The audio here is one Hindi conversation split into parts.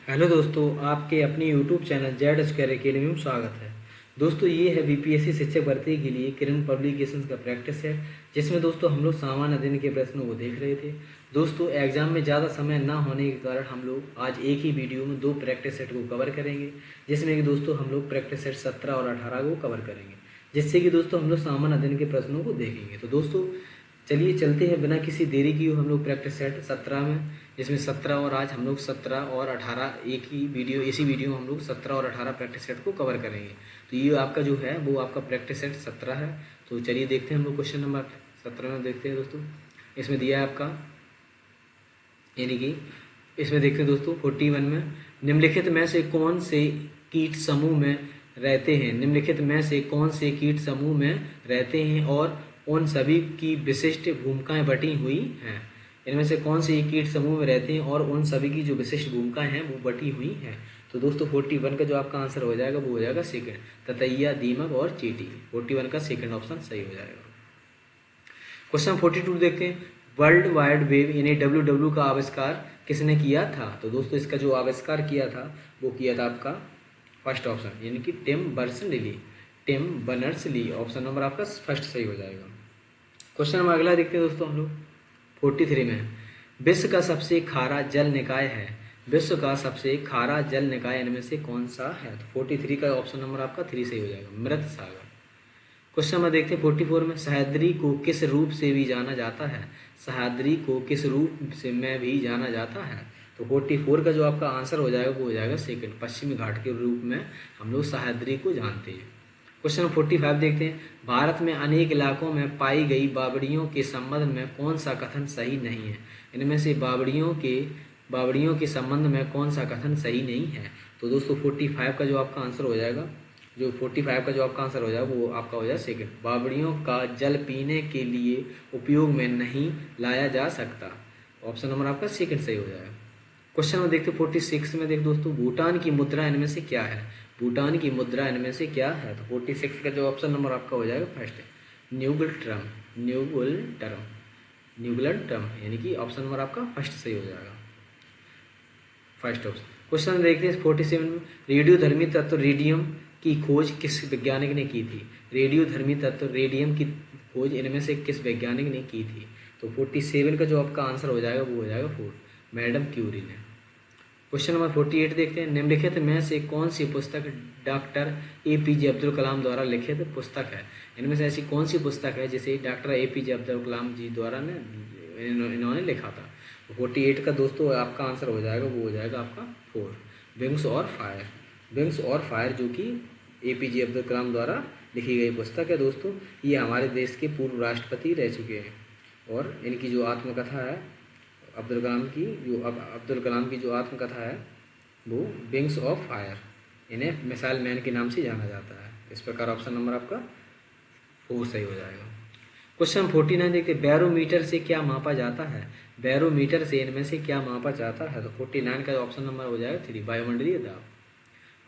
हेलो दोस्तों, आपके अपने YouTube channel Z square academy में स्वागत है। दोस्तों, ये है बीपीएससी शिक्षक भर्ती के लिए किरण पब्लिकेशंस का प्रैक्टिस है, जिसमें दोस्तों हम लोग सामान्य अध्ययन के प्रश्नों को देख रहे थे। दोस्तों, एग्जाम में ज़्यादा समय ना होने के कारण हम लोग आज एक ही वीडियो में दो प्रैक्टिस सेट को कवर करेंगे, जिसमें कि दोस्तों हम लोग प्रैक्टिस सेट 17 और 18 को कवर करेंगे, जिससे कि दोस्तों हम लोग सामान्य अध्ययन के प्रश्नों को देखेंगे। तो दोस्तों चलिए चलते हैं बिना किसी देरी की हम लोग प्रैक्टिस सेट 17 में, जिसमें 17 और आज हम लोग 17 और 18 एक ही वीडियो इसी वीडियो में हम लोग 17 और 18 प्रैक्टिस सेट को कवर करेंगे। तो ये आपका जो है वो आपका प्रैक्टिस सेट 17 है। तो चलिए देखते हैं हम लोग क्वेश्चन नंबर 17 में देखते हैं दोस्तों। इसमें दिया है आपका, यानी कि इसमें देखते हैं दोस्तों 41 में, निम्नलिखित में से कौन से कीट समूह में रहते हैं। निम्नलिखित में से कौन से कीट समूह में रहते हैं और उन सभी की विशिष्ट भूमिकाएं बटी हुई हैं। इनमें से कौन से कीट समूह में रहते हैं और उन सभी की जो विशिष्ट भूमिकाएं हैं वो बटी हुई हैं। तो दोस्तों 41 का जो आपका आंसर हो जाएगा वो हो जाएगा सेकंड, ततैया, दीमक और चींटी। 41 का सेकंड ऑप्शन सही हो जाएगा। क्वेश्चन 42 देखते हैं, वर्ल्ड वाइड वेब यानी डब्ल्यू का आविष्कार किसने किया था। तो दोस्तों इसका जो आविष्कार किया था वो किया था आपका फर्स्ट ऑप्शन, यानी कि Tim Berners Lee. Option number आपका फर्स्ट सही हो जाएगा। क्वेश्चन नंबर अगला देखते हैं दोस्तों हम लोग 43 में, विश्व का सबसे खारा जल निकाय है। विश्व का सबसे खारा जल निकाय इनमें से कौन सा है। तो 43 का ऑप्शन नंबर आपका 3 सही हो जाएगा, मृत सागर। क्वेश्चन नंबर देखते हैं 44 में, सह्याद्री को किस रूप से भी जाना जाता है। सह्याद्री को किस रूप से में भी जाना जाता है। तो 44 का जो आपका आंसर हो जाएगा वो हो जाएगा सेकंड, पश्चिमी घाट के रूप में हम लोग सह्याद्री को जानते हैं। क्वेश्चन नंबर 45 देखते हैं, भारत में अनेक इलाकों में पाई गई बावड़ियों के संबंध में कौन सा कथन सही नहीं है। इनमें से बावड़ियों के संबंध में कौन सा कथन सही नहीं है। तो दोस्तों 45 का जो आपका आंसर हो जाएगा, जो 45 का जो आपका आंसर हो जाएगा वो आपका हो जाएगा सेकंड, बावड़ियों का जल पीने के लिए उपयोग में नहीं लाया जा सकता। ऑप्शन नंबर आपका सेकंड सही हो जाएगा। क्वेश्चन में देखते 46 में देख दोस्तों, भूटान की मुद्रा इनमें से क्या है। भूटान की मुद्रा इनमें से क्या है। तो 46 का जो ऑप्शन नंबर आपका हो जाएगा फर्स्ट है, न्यूगल ट्रम, यानी कि ऑप्शन नंबर आपका फर्स्ट सही हो जाएगा, फर्स्ट ऑप्शन। क्वेश्चन देखते हैं 47 में, रेडियोधर्मी तत्व रेडियम की खोज किस वैज्ञानिक ने की थी। रेडियोधर्मी तत्व रेडियम की खोज इनमें से किस वैज्ञानिक ने की थी। तो 47 का जो आपका आंसर हो जाएगा वो हो जाएगा 4, मैडम क्यूरी ने। क्वेश्चन नंबर 48 देखते हैं, निम्नलिखित में से कौन सी पुस्तक डॉक्टर एपीजे अब्दुल कलाम द्वारा लिखित पुस्तक है। इनमें से ऐसी कौन सी पुस्तक है जिसे डॉक्टर एपीजे अब्दुल कलाम जी द्वारा इन्होंने लिखा था। 48 का दोस्तों आपका आंसर हो जाएगा वो हो जाएगा आपका 4, विंग्स और फायर। विंग्स और फायर जो कि एपीजे अब्दुल कलाम द्वारा लिखी गई पुस्तक है दोस्तों। ये हमारे देश के पूर्व राष्ट्रपति रह चुके हैं और इनकी जो आत्मकथा है अब्दुल कलाम की जो आत्मकथा है वो विंग्स ऑफ फायर, इन्हें मिसाइल मैन के नाम से जाना जाता है। इस प्रकार ऑप्शन नंबर आपका 4 सही हो जाएगा। क्वेश्चन 49 देखते, बैरोमीटर से क्या मापा जाता है। बैरोमीटर से इनमें से क्या मापा जाता है। तो 49 का ऑप्शन नंबर हो जाएगा 3, वायुमंडलीय दाब।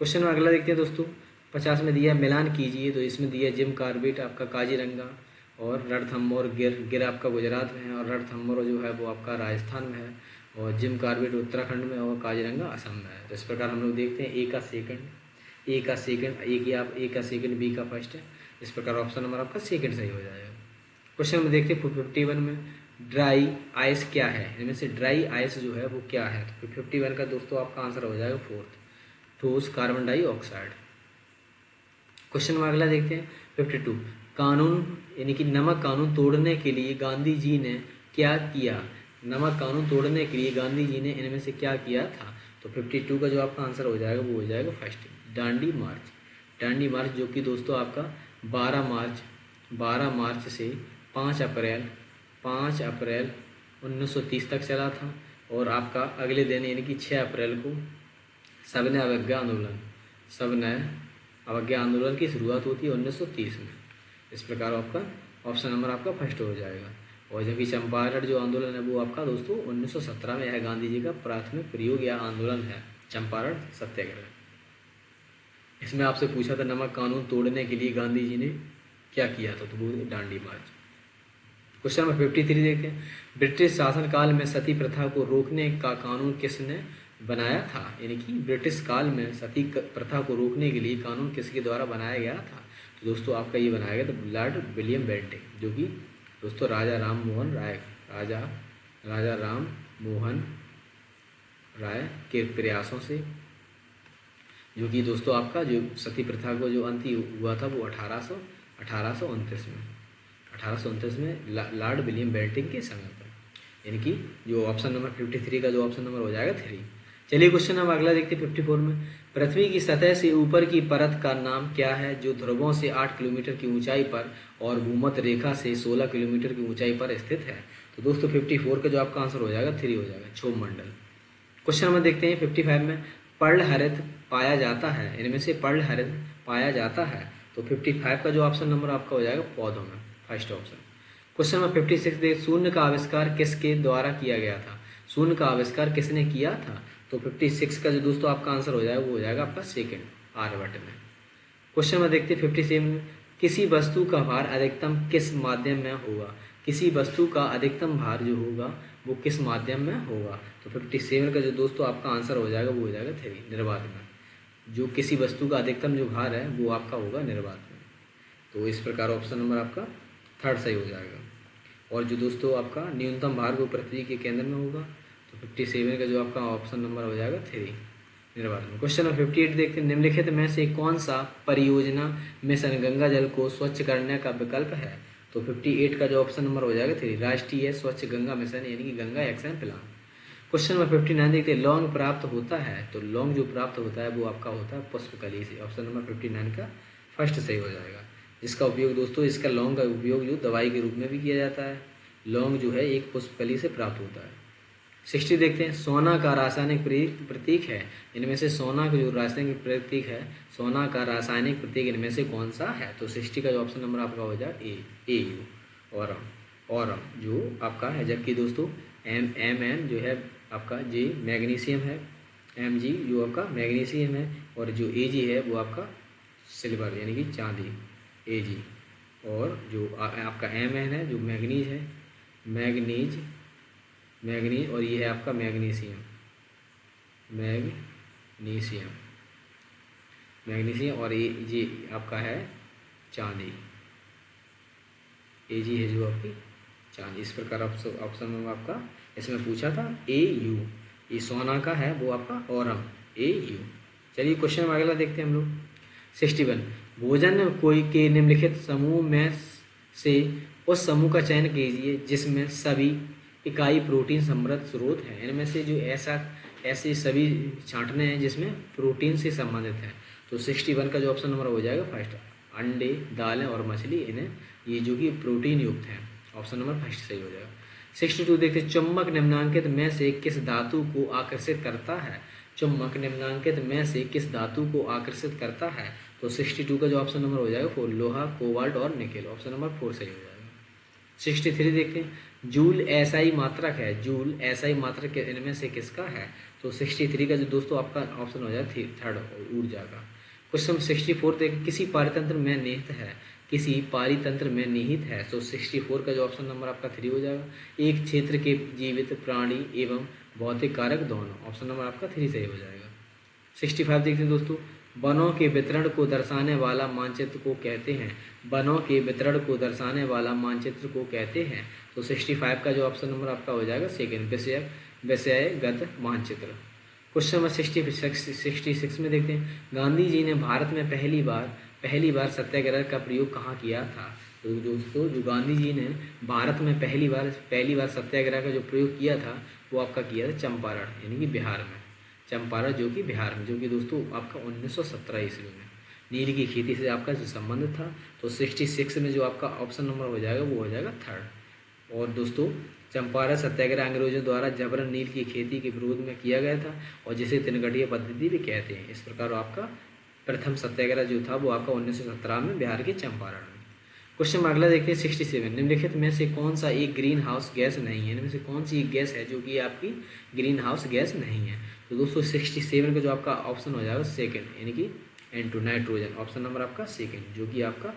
क्वेश्चन में अगला देखते हैं दोस्तों 50 में दिया मिलान कीजिए। तो इसमें दिया जिम कार्बेट आपका काजीरंगा और रणथंभौर गिर आपका गुजरात में है और रणथंभौर जो है वो आपका राजस्थान में है और जिम कार्बेट उत्तराखंड में और काजीरंगा असम में है। तो इस प्रकार हम लोग देखते हैं ए का सेकंड, बी का फर्स्ट है। इस प्रकार ऑप्शन नंबर आपका सेकंड सही हो जाएगा। क्वेश्चन में देखते हैं 51 में, ड्राई आइस क्या है। इनमें से ड्राई आइस जो है वो क्या है। तो 51 का दोस्तों आपका आंसर हो जाएगा 4, ठोस कार्बन डाइऑक्साइड। क्वेश्चन में अगला देखते हैं 52, कानून यानी कि नमक कानून तोड़ने के लिए गांधी जी ने क्या किया। नमक कानून तोड़ने के लिए गांधी जी ने इनमें से क्या किया था। तो 52 का जो आपका आंसर हो जाएगा वो हो जाएगा फर्स्ट, दांडी मार्च। दांडी मार्च जो कि दोस्तों आपका 12 मार्च से 5 अप्रैल 1930 तक चला था और आपका अगले दिन यानी कि 6 अप्रैल को सविनय अवज्ञा आंदोलन की शुरुआत होती है 1930 में। इस प्रकार आपका ऑप्शन नंबर आपका फर्स्ट हो जाएगा। और जबकि चंपारण जो आंदोलन है वो आपका दोस्तों 1917 में यह गांधी जी का प्राथमिक प्रयोग या आंदोलन है, चंपारण सत्याग्रह। इसमें आपसे पूछा था नमक कानून तोड़ने के लिए गांधी जी ने क्या किया था, तो वो दांडी मार्च। क्वेश्चन नंबर 53 देखते हैं, ब्रिटिश शासनकाल में सती प्रथा को रोकने का कानून किसने बनाया था, यानी कि ब्रिटिश काल में सती प्रथा को रोकने के लिए कानून किसके द्वारा बनाया गया था? तो दोस्तों आपका ये बनाया गया था लॉर्ड विलियम बेंटिंक, जो कि दोस्तों राजा राम मोहन राय के प्रयासों से, जो कि दोस्तों आपका जो सती प्रथा को जो अंत हुआ था वो 1829 में लॉर्ड विलियम बेंटिंक के समय पर, यानी कि जो ऑप्शन नंबर 53 का जो ऑप्शन नंबर हो जाएगा 3। चलिए क्वेश्चन अब अगला देखते हैं 54 में। पृथ्वी की सतह से ऊपर की परत का नाम क्या है जो ध्रुवों से 8 किलोमीटर की ऊंचाई पर और भूमध्य रेखा से 16 किलोमीटर की ऊंचाई पर स्थित है? तो दोस्तों 54 का जो आपका आंसर हो जाएगा 3 हो जाएगा, क्षोभ मंडल। क्वेश्चन नंबर देखते हैं 55 में। पर्ल हरित पाया जाता है, इनमें से पर्ल हरित पाया जाता है? तो 55 का जो ऑप्शन नंबर आपका हो जाएगा पौधों में, फर्स्ट ऑप्शन। क्वेश्चन नंबर 56 देख, शून्य का आविष्कार किसके द्वारा किया गया था? शून्य का आविष्कार किसने किया था? तो 56 का जो दोस्तों आपका आंसर हो जाएगा वो हो जाएगा आपका सेकंड, आर्यभट्ट ने। क्वेश्चन नंबर देखते हैं 57 में। किसी वस्तु का भार अधिकतम किस माध्यम में होगा? किसी वस्तु का अधिकतम भार जो होगा वो किस माध्यम में होगा? तो 57 का जो दोस्तों आपका आंसर हो जाएगा वो हो जाएगा 3, निर्वात में। जो किसी वस्तु का अधिकतम जो भार है वो आपका होगा निर्वात में। तो इस प्रकार ऑप्शन नंबर आपका 3 सही हो जाएगा। और जो दोस्तों आपका न्यूनतम भार वो पृथ्वी के केंद्र में होगा, तो 57 का जो आपका ऑप्शन नंबर हो जाएगा 3, निर्वात में। क्वेश्चन नंबर 58 देखते हैं। निम्नलिखित में से कौन सा परियोजना मिशन गंगा जल को स्वच्छ करने का विकल्प है? तो 58 का जो ऑप्शन नंबर हो जाएगा 3, राष्ट्रीय स्वच्छ गंगा मिशन, यानी कि Ganga action plan. Question number 59 देखते हैं। लौंग प्राप्त होता है, तो लौंग जो प्राप्त होता है वो आपका होता है पुष्पकली से। ऑप्शन नंबर 59 का फर्स्ट सही हो जाएगा। जिसका उपयोग दोस्तों, इसका लौंग का उपयोग जो दवाई के रूप में भी किया जाता है। लौंग जो है एक पुष्पकली से प्राप्त होता है। 60 देखते हैं। सोना का रासायनिक प्रतीक है, इनमें से सोना का जो रासायनिक प्रतीक है, सोना का रासायनिक प्रतीक इनमें से कौन सा है? तो 60 का जो ऑप्शन नंबर आपका हो जाएगा AU, ऑरम जो आपका है। जबकि दोस्तों Mn जो है आपका J मैग्नीशियम है, Mg जो आपका मैग्नीशियम है, और जो Ag है वो आपका सिल्वर यानी कि चांदी, Ag। और जो आपका Mn है जो मैग्नीज है, मैग्नीज, और ये है आपका मैग्नीशियम, और ये आपका है चांदी, Ag है जो आपकी चांदी। इस प्रकार ऑप्शन में आपका इसमें पूछा था AU, ये सोना का है वो आपका ऑरम, AU। चलिए क्वेश्चन अगला देखते हैं हम लोग। 61। भोजन कोई के निम्नलिखित समूह में से उस समूह का चयन कीजिए जिसमें सभी इकाई प्रोटीन समृद्ध स्रोत हैं। इनमें से जो ऐसे सभी छांटने हैं जिसमें प्रोटीन से संबंधित है। तो 61 का जो ऑप्शन नंबर हो जाएगा फर्स्ट, अंडे, दालें और मछली, इन्हें ये जो कि प्रोटीन युक्त हैं। ऑप्शन नंबर फर्स्ट सही हो जाएगा। 62 देखते हैं। चुंबक निम्नांकित में से किस धातु को आकर्षित करता है? चुंबक निम्नांकित में से किस धातु को आकर्षित करता है? तो 62 का जो ऑप्शन नंबर हो जाएगा 4, लोहा, कोबाल्ट और निकेल। ऑप्शन नंबर 4 सही हो जाएगा। 63 देखते हैं। जूल एसआई मात्रक है, जूल एसआई मात्रक इनमें से किसका है? तो 63 का जो दोस्तों आपका ऑप्शन हो जाएगा 3, ऊर्जा का। क्वेश्चन 64 देखिए। किसी पारितंत्र में निहित है, किसी पारितंत्र में निहित है। तो 64 का जो ऑप्शन नंबर आपका 3 हो जाएगा। एक क्षेत्र के जीवित प्राणी एवं भौतिक कारक दोनों। ऑप्शन नंबर आपका 3 सही हो जाएगा। 65 देखते हैं दोस्तों। वनों के वितरण को दर्शाने वाला मानचित्र को कहते हैं, वनों के वितरण को दर्शाने वाला मानचित्र को कहते हैं। तो 65 का जो ऑप्शन नंबर आपका हो जाएगा सेकेंड, विषयगत मानचित्र। क्वेश्चन नंबर 66 में देखते हैं। गांधी जी ने भारत में पहली बार सत्याग्रह का प्रयोग कहाँ किया था? तो दोस्तों जो गांधी जी ने भारत में पहली बार सत्याग्रह का जो प्रयोग किया था वो आपका किया था चंपारण, यानी कि बिहार में। चंपारण जो कि बिहार में, जो कि दोस्तों आपका 1917 ईस्वी में नील की खेती से आपका जो संबंध था। तो 66 में जो आपका ऑप्शन नंबर हो जाएगा वो हो जाएगा 3। और दोस्तों चंपारण सत्याग्रह अंग्रेजों द्वारा जबरन नील की खेती के विरोध में किया गया था और जिसे तिनगढ़िया पद्धति भी कहते हैं। इस प्रकार आपका प्रथम सत्याग्रह जो था वो आपका 1917 में बिहार के चंपारण में। क्वेश्चन अगला देखते हैं 67। निम्नलिखित में से कौन सा एक ग्रीन हाउस गैस नहीं है? इनमें से कौन सी एक गैस है जो कि आपकी ग्रीन हाउस गैस नहीं है? तो दोस्तों 67 का जो आपका ऑप्शन हो जाएगा सेकंड, यानी कि N2 नाइट्रोजन। ऑप्शन नंबर आपका सेकंड जो कि आपका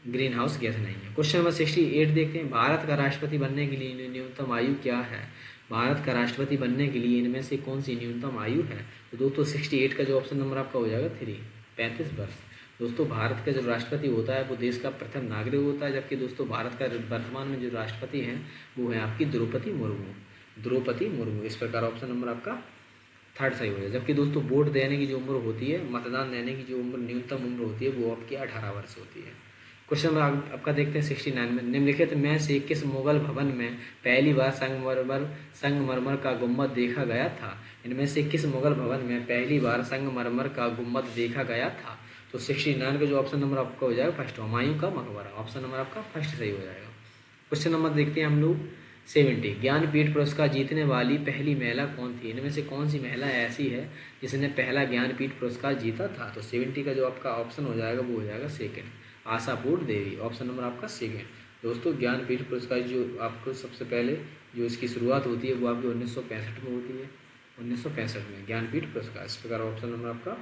ग्रीन हाउस गैस नहीं है। क्वेश्चन नंबर 68 देखते हैं। भारत का राष्ट्रपति बनने के लिए न्यूनतम आयु क्या है? भारत का राष्ट्रपति बनने के लिए इनमें से कौन सी न्यूनतम आयु है? तो दोस्तों 68 का जो ऑप्शन नंबर आपका हो जाएगा 3, 35 वर्ष। दोस्तों भारत का जो राष्ट्रपति होता है वो देश का प्रथम नागरिक होता है, जबकि दोस्तों भारत का वर्तमान में जो राष्ट्रपति हैं वो है आपकी द्रौपदी मुर्मू, द्रौपदी मुर्मू। इस प्रकार ऑप्शन नंबर आपका थर्ड सही हो जाए। जबकि दोस्तों वोट देने की जो उम्र होती है, मतदान देने की जो उम्र न्यूनतम उम्र होती है वो आपकी 18 वर्ष होती है। क्वेश्चन नंबर आपका देखते हैं 69 में, निम्नलिखित में से किस मुगल भवन में पहली बार संगमरमर का गुम्बद देखा गया था? इनमें से किस मुगल भवन में पहली बार संगमरमर का गुम्बद देखा गया था? तो 69 का जो ऑप्शन नंबर आपका हो जाएगा फर्स्ट, हुमायूं का मकबरा। ऑप्शन नंबर आपका फर्स्ट सही हो जाएगा। क्वेश्चन नंबर देखते हैं हम लोग 70, ज्ञानपीठ पुरस्कार जीतने वाली पहली महिला कौन थी? इनमें से कौन सी महिला ऐसी है जिसने पहला ज्ञानपीठ पुरस्कार जीता था? तो 70 का जो आपका ऑप्शन हो जाएगा वो हो जाएगा सेकंड, आशापूर्ण देवी। ऑप्शन नंबर आपका सेकंड। दोस्तों ज्ञानपीठ पुरस्कार जो आपको सबसे पहले जो इसकी शुरुआत होती है वो आपकी 1965 में होती है, 1965 में ज्ञानपीठ पुरस्कार। इस प्रकार ऑप्शन नंबर आपका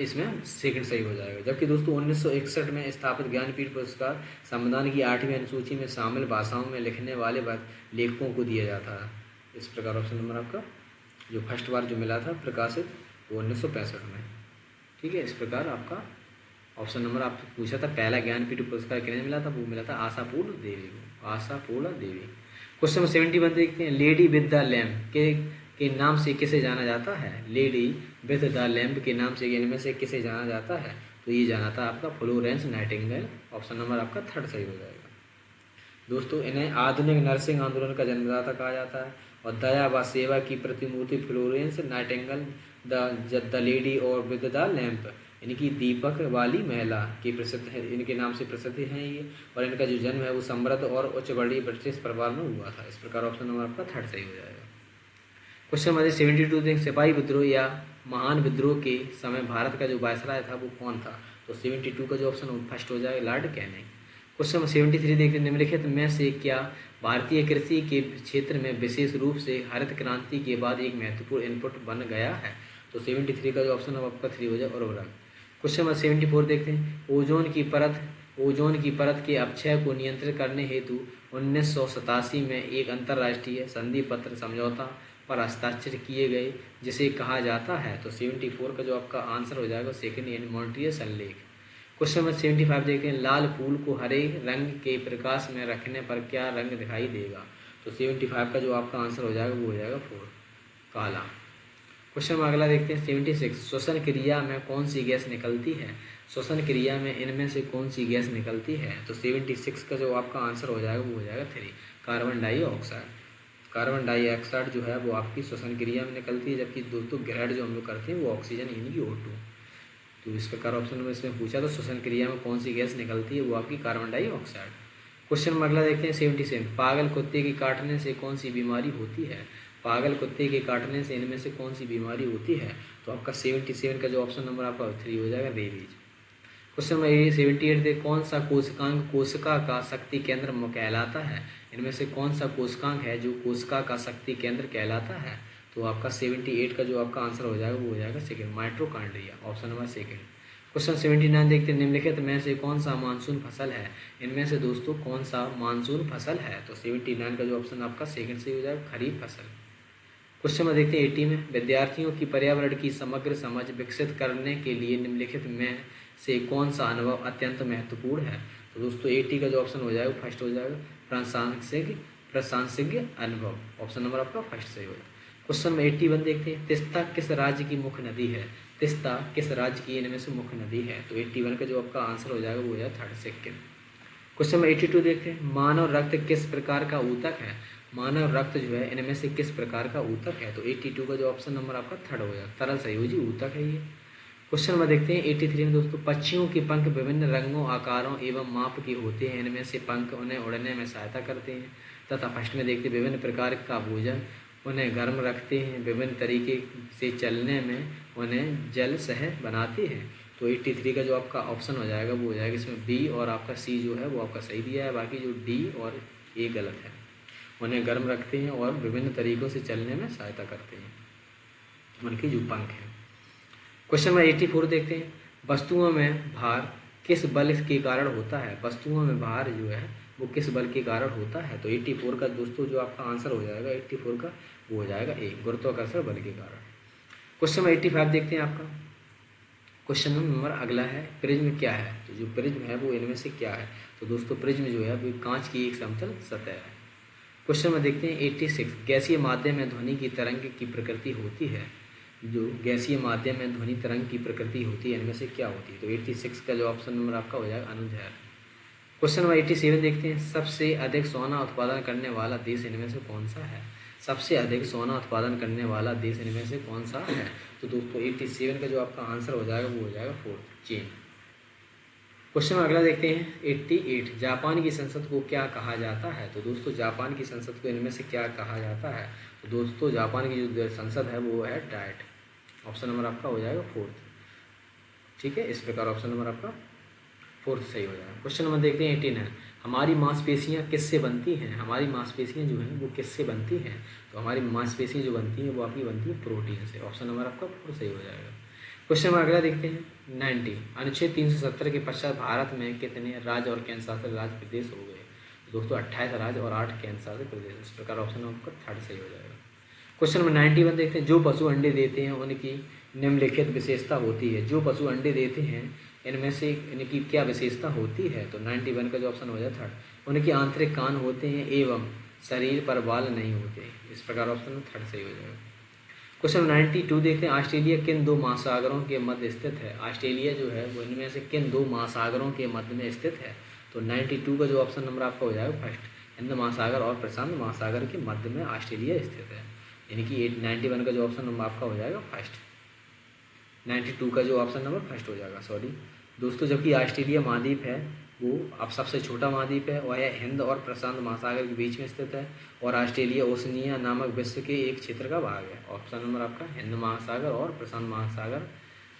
इसमें सेकंड सही हो जाएगा। जबकि दोस्तों 1961 में स्थापित ज्ञानपीठ पुरस्कार संविधान की 8वीं अनुसूची में शामिल भाषाओं में लिखने वाले लेखकों को दिया जाता है। इस प्रकार ऑप्शन नंबर आपका जो फर्स्ट बार जो मिला था प्रकाशित वो 1965 में। ठीक है, इस प्रकार आपका ऑप्शन नंबर आपसे पूछा था पहला ज्ञानपीठ पुरस्कार किन्हें मिला था? वो मिला था आशापूर्ण देवी को, आशापूर्ण देवी। क्वेश्चन नंबर 71 देखते हैं, लेडी विद द लैम्प के नाम से किसे जाना जाता है? लेडी विद द लैम्प के नाम से इनमें से किसे जाना जाता है? तो ये जाना था आपका फ्लोरेंस नाइटिंगेल। ऑप्शन नंबर आपका थर्ड सही हो जाएगा। दोस्तों इन्हें आधुनिक नर्सिंग आंदोलन का जन्मदाता कहा जाता है और दया व सेवा की प्रतिमूर्ति फ्लोरेंस नाइटिंगेल द लेडी और विद द लैम्प इनकी दीपक वाली महिला की प्रसिद्ध है, इनके नाम से प्रसिद्ध हैं ये। और इनका जो जन्म है वो समृद्ध और उच्च वर्णीय ब्रिटिश परिवार में हुआ था। इस प्रकार ऑप्शन नंबर आपका थर्ड सही हो जाएगा। क्वेश्चन नंबर 72 देख, सिपाही विद्रोह या महान विद्रोह के समय भारत का जो वायसराय था वो कौन था? तो 72 का जो ऑप्शन फर्स्ट हो जाएगा लॉर्ड कैनिंग। क्वेश्चन नंबर 73 देखते हैं, निम्नलिखित में से क्या भारतीय कृषि के क्षेत्र में विशेष रूप से हरित क्रांति के बाद एक महत्वपूर्ण इनपुट बन गया है? तो 73 का जो ऑप्शन आपका 3 हो जाए उर्वरक। क्वेश्चन नंबर 74 देखते हैं, ओजोन की परत के अपक्षय को नियंत्रित करने हेतु 1987 में एक अंतर्राष्ट्रीय संधि पत्र समझौता पर हस्ताक्षर किए गए जिसे कहा जाता है? तो 74 का जो आपका आंसर हो जाएगा सेकंड यानी मॉन्ट्रियल संलेख। क्वेश्चन नंबर 75 देखते हैं, लाल फूल को हरे रंग के प्रकाश में रखने पर क्या रंग दिखाई देगा? तो 75 का जो आपका आंसर हो जाएगा वो हो जाएगा 4, काला। क्वेश्चन नंबर अगला देखते हैं 76, श्वसन क्रिया में कौन सी गैस निकलती है? श्वसन क्रिया में इनमें से कौन सी गैस निकलती है? तो 76 का जो आपका आंसर हो जाएगा वो हो जाएगा 3, कार्बन डाइऑक्साइड। कार्बन डाइऑक्साइड जो है वो आपकी श्वसन क्रिया में निकलती है, जबकि दोस्तों ग्रहण जो हम लोग करते हैं वो ऑक्सीजन यानी कि O2। तो इस प्रकार ऑप्शन नंबर इसमें पूछा तो श्वसन क्रिया में कौन सी गैस निकलती है वो आपकी कार्बन डाइऑक्साइड। क्वेश्चन नंबर अगला देखते हैं 77, पागल कुत्ते के काटने से कौन सी बीमारी होती है? पागल कुत्ते के काटने से इनमें से कौन सी बीमारी होती है? तो आपका 77 का जो ऑप्शन नंबर आपका 3 हो जाएगा रेबीज। क्वेश्चन नंबर 78 देखिए, कौन सा कोशिकांग कोशिका का शक्ति केंद्र कहलाता है? इनमें से कौन सा कोशिकांग है जो कोशिका का शक्ति केंद्र कहलाता है? तो आपका 78 का जो आपका आंसर हो जाएगा वो हो जाएगा second, mitochondria. Option number second. Question 79 देखते हैं, निम्नलिखित में से कौन सा मानसून फसल है? इनमें से दोस्तों कौन सा मानसून फसल है? तो 79 का जो ऑप्शन आपका सेकंड से हो जाएगा खरीफ फसल। क्वेश्चन नंबर देखते हैं 80 में, विद्यार्थियों की पर्यावरण की समग्र समझ विकसित करने के लिए निम्नलिखित में से कौन सा अनुभव अत्यंत महत्वपूर्ण है? तो दोस्तों 80 का जो ऑप्शन हो जाएगा फर्स्ट हो जाएगा प्रासंगिक अनुभव। ऑप्शन नंबर आपका फर्स्ट सही होगा। क्वेश्चन नंबर 81 देखते हैं, तिस्ता किस राज्य की मुख्य नदी है? तिस्ता किस राज्य की इनमें से मुख्य नदी है? तो 81 का जो आपका आंसर हो जाएगा वो हो जाएगा थर्ड सेकंड। क्वेश्चन नंबर 82 देखते हैं, मानव रक्त किस प्रकार का ऊतक है? मानव रक्त जो है इनमें से किस प्रकार का ऊतक है? तो 82 का जो ऑप्शन नंबर आपका थर्ड हो जाएगा, तरल संयोजी ऊतक है ये। क्वेश्चन नंबर देखते हैं 83 में दोस्तों, पक्षियों के पंख विभिन्न रंगों, आकारों एवं माप के होते हैं। इनमें से पंख उन्हें उड़ने में सहायता करते हैं। तथा फर्स्ट में देखते विभिन्न प्रकार का भोजन उन्हें गर्म रखते हैं, विभिन्न तरीके से चलने में उन्हें जल सह बनाते हैं। तो 83 का जो आपका ऑप्शन हो जाएगा वो हो जाएगा इसमें बी और आपका सी जो है वो आपका सही दिया है, बाकी जो डी और ए गलत है। उन्हें गर्म रखते हैं और विभिन्न तरीकों से चलने में सहायता करते हैं, उनके जो पंख हैं। क्वेश्चन नंबर 84 देखते हैं, वस्तुओं में भार किस बल के कारण होता है? वस्तुओं में भार जो है वो किस बल के कारण होता है? तो 84 का दोस्तों जो आपका आंसर हो जाएगा 84 का वो हो जाएगा ए, गुरुत्वाकर्षण बल के कारण। क्वेश्चन नंबर 85 देखते हैं आपका। क्वेश्चन नंबर अगला है, प्रिज्म क्या है? तो जो प्रिज्म है वो इनमें से क्या है? तो दोस्तों प्रिज्म जो है वो कांच की एक समतल सतह है। क्वेश्चन में देखते हैं 86, गैसीय माध्यम में ध्वनि की तरंग की प्रकृति होती है। जो गैसीय माध्यम में ध्वनि तरंग की प्रकृति होती है इनमें से क्या होती है? तो 86 का जो ऑप्शन नंबर आपका हो जाएगा अनुज है। क्वेश्चन नंबर 87 देखते हैं, सबसे अधिक सोना उत्पादन करने वाला देश इनमें से कौन सा है? सबसे अधिक सोना उत्पादन करने वाला देश इनमें से कौन सा है? तो दोस्तों 87 का जो आपका आंसर हो जाएगा वो हो जाएगा फोर्थ, चीन। क्वेश्चन अगला देखते हैं 88, जापान की संसद को क्या कहा जाता है? तो दोस्तों जापान की संसद को इनमें से क्या कहा जाता है? तो दोस्तों जापान की जो संसद है वो है डाइट। ऑप्शन नंबर आपका हो जाएगा फोर्थ। ठीक है, इस प्रकार ऑप्शन नंबर आपका फोर्थ सही हो जाएगा। क्वेश्चन नंबर देखते हैं 18 है, हमारी मांसपेशियां किससे बनती हैं? हमारी मांसपेशियां जो हैं वो किससे बनती हैं? तो हमारी मांसपेशियां जो बनती हैं वो आपकी बनती है प्रोटीन से। ऑप्शन नंबर आपका फोर्थ सही हो जाएगा। क्वेश्चन नंबर अगला देखते हैं 90, अनुच्छेद 370 के पश्चात भारत में कितने राज्य और केंद्र शासित राज्य प्रदेश हो गए? तो दोस्तों 28 राज्य और 8 केंद्र शासित प्रदेश। इस प्रकार ऑप्शन नंबर थर्ड सही हो जाएगा। क्वेश्चन नंबर 91 देखते हैं, जो पशु अंडे देते हैं उनकी निम्नलिखित विशेषता होती है। जो पशु अंडे देते हैं इनमें से इनकी क्या विशेषता होती है? तो 91 का जो ऑप्शन हो जाए थर्ड, उनके आंतरिक कान होते हैं एवं शरीर पर बाल नहीं होते। इस प्रकार ऑप्शन में थर्ड सही हो जाएगा। क्वेश्चन 92 देखते हैं, ऑस्ट्रेलिया किन दो महासागरों के मध्य स्थित है? ऑस्ट्रेलिया जो है वो इनमें से किन दो महासागरों के मध्य में स्थित है? तो 92 का जो ऑप्शन नंबर आपका हो जाएगा फर्स्ट, हिंद महासागर और प्रशांत महासागर के मध्य में ऑस्ट्रेलिया स्थित है। यानी कि 91 का जो ऑप्शन नंबर आपका हो जाएगा फर्स्ट, 92 का जो ऑप्शन नंबर फर्स्ट हो जाएगा, सॉरी दोस्तों। जबकि ऑस्ट्रेलिया महाद्वीप है वो अब सबसे छोटा महाद्वीप है और यह हिंद और प्रशांत महासागर के बीच में स्थित है और ऑस्ट्रेलिया ओशनिया नामक विश्व के एक क्षेत्र का भाग है। ऑप्शन नंबर आपका हिंद महासागर और प्रशांत महासागर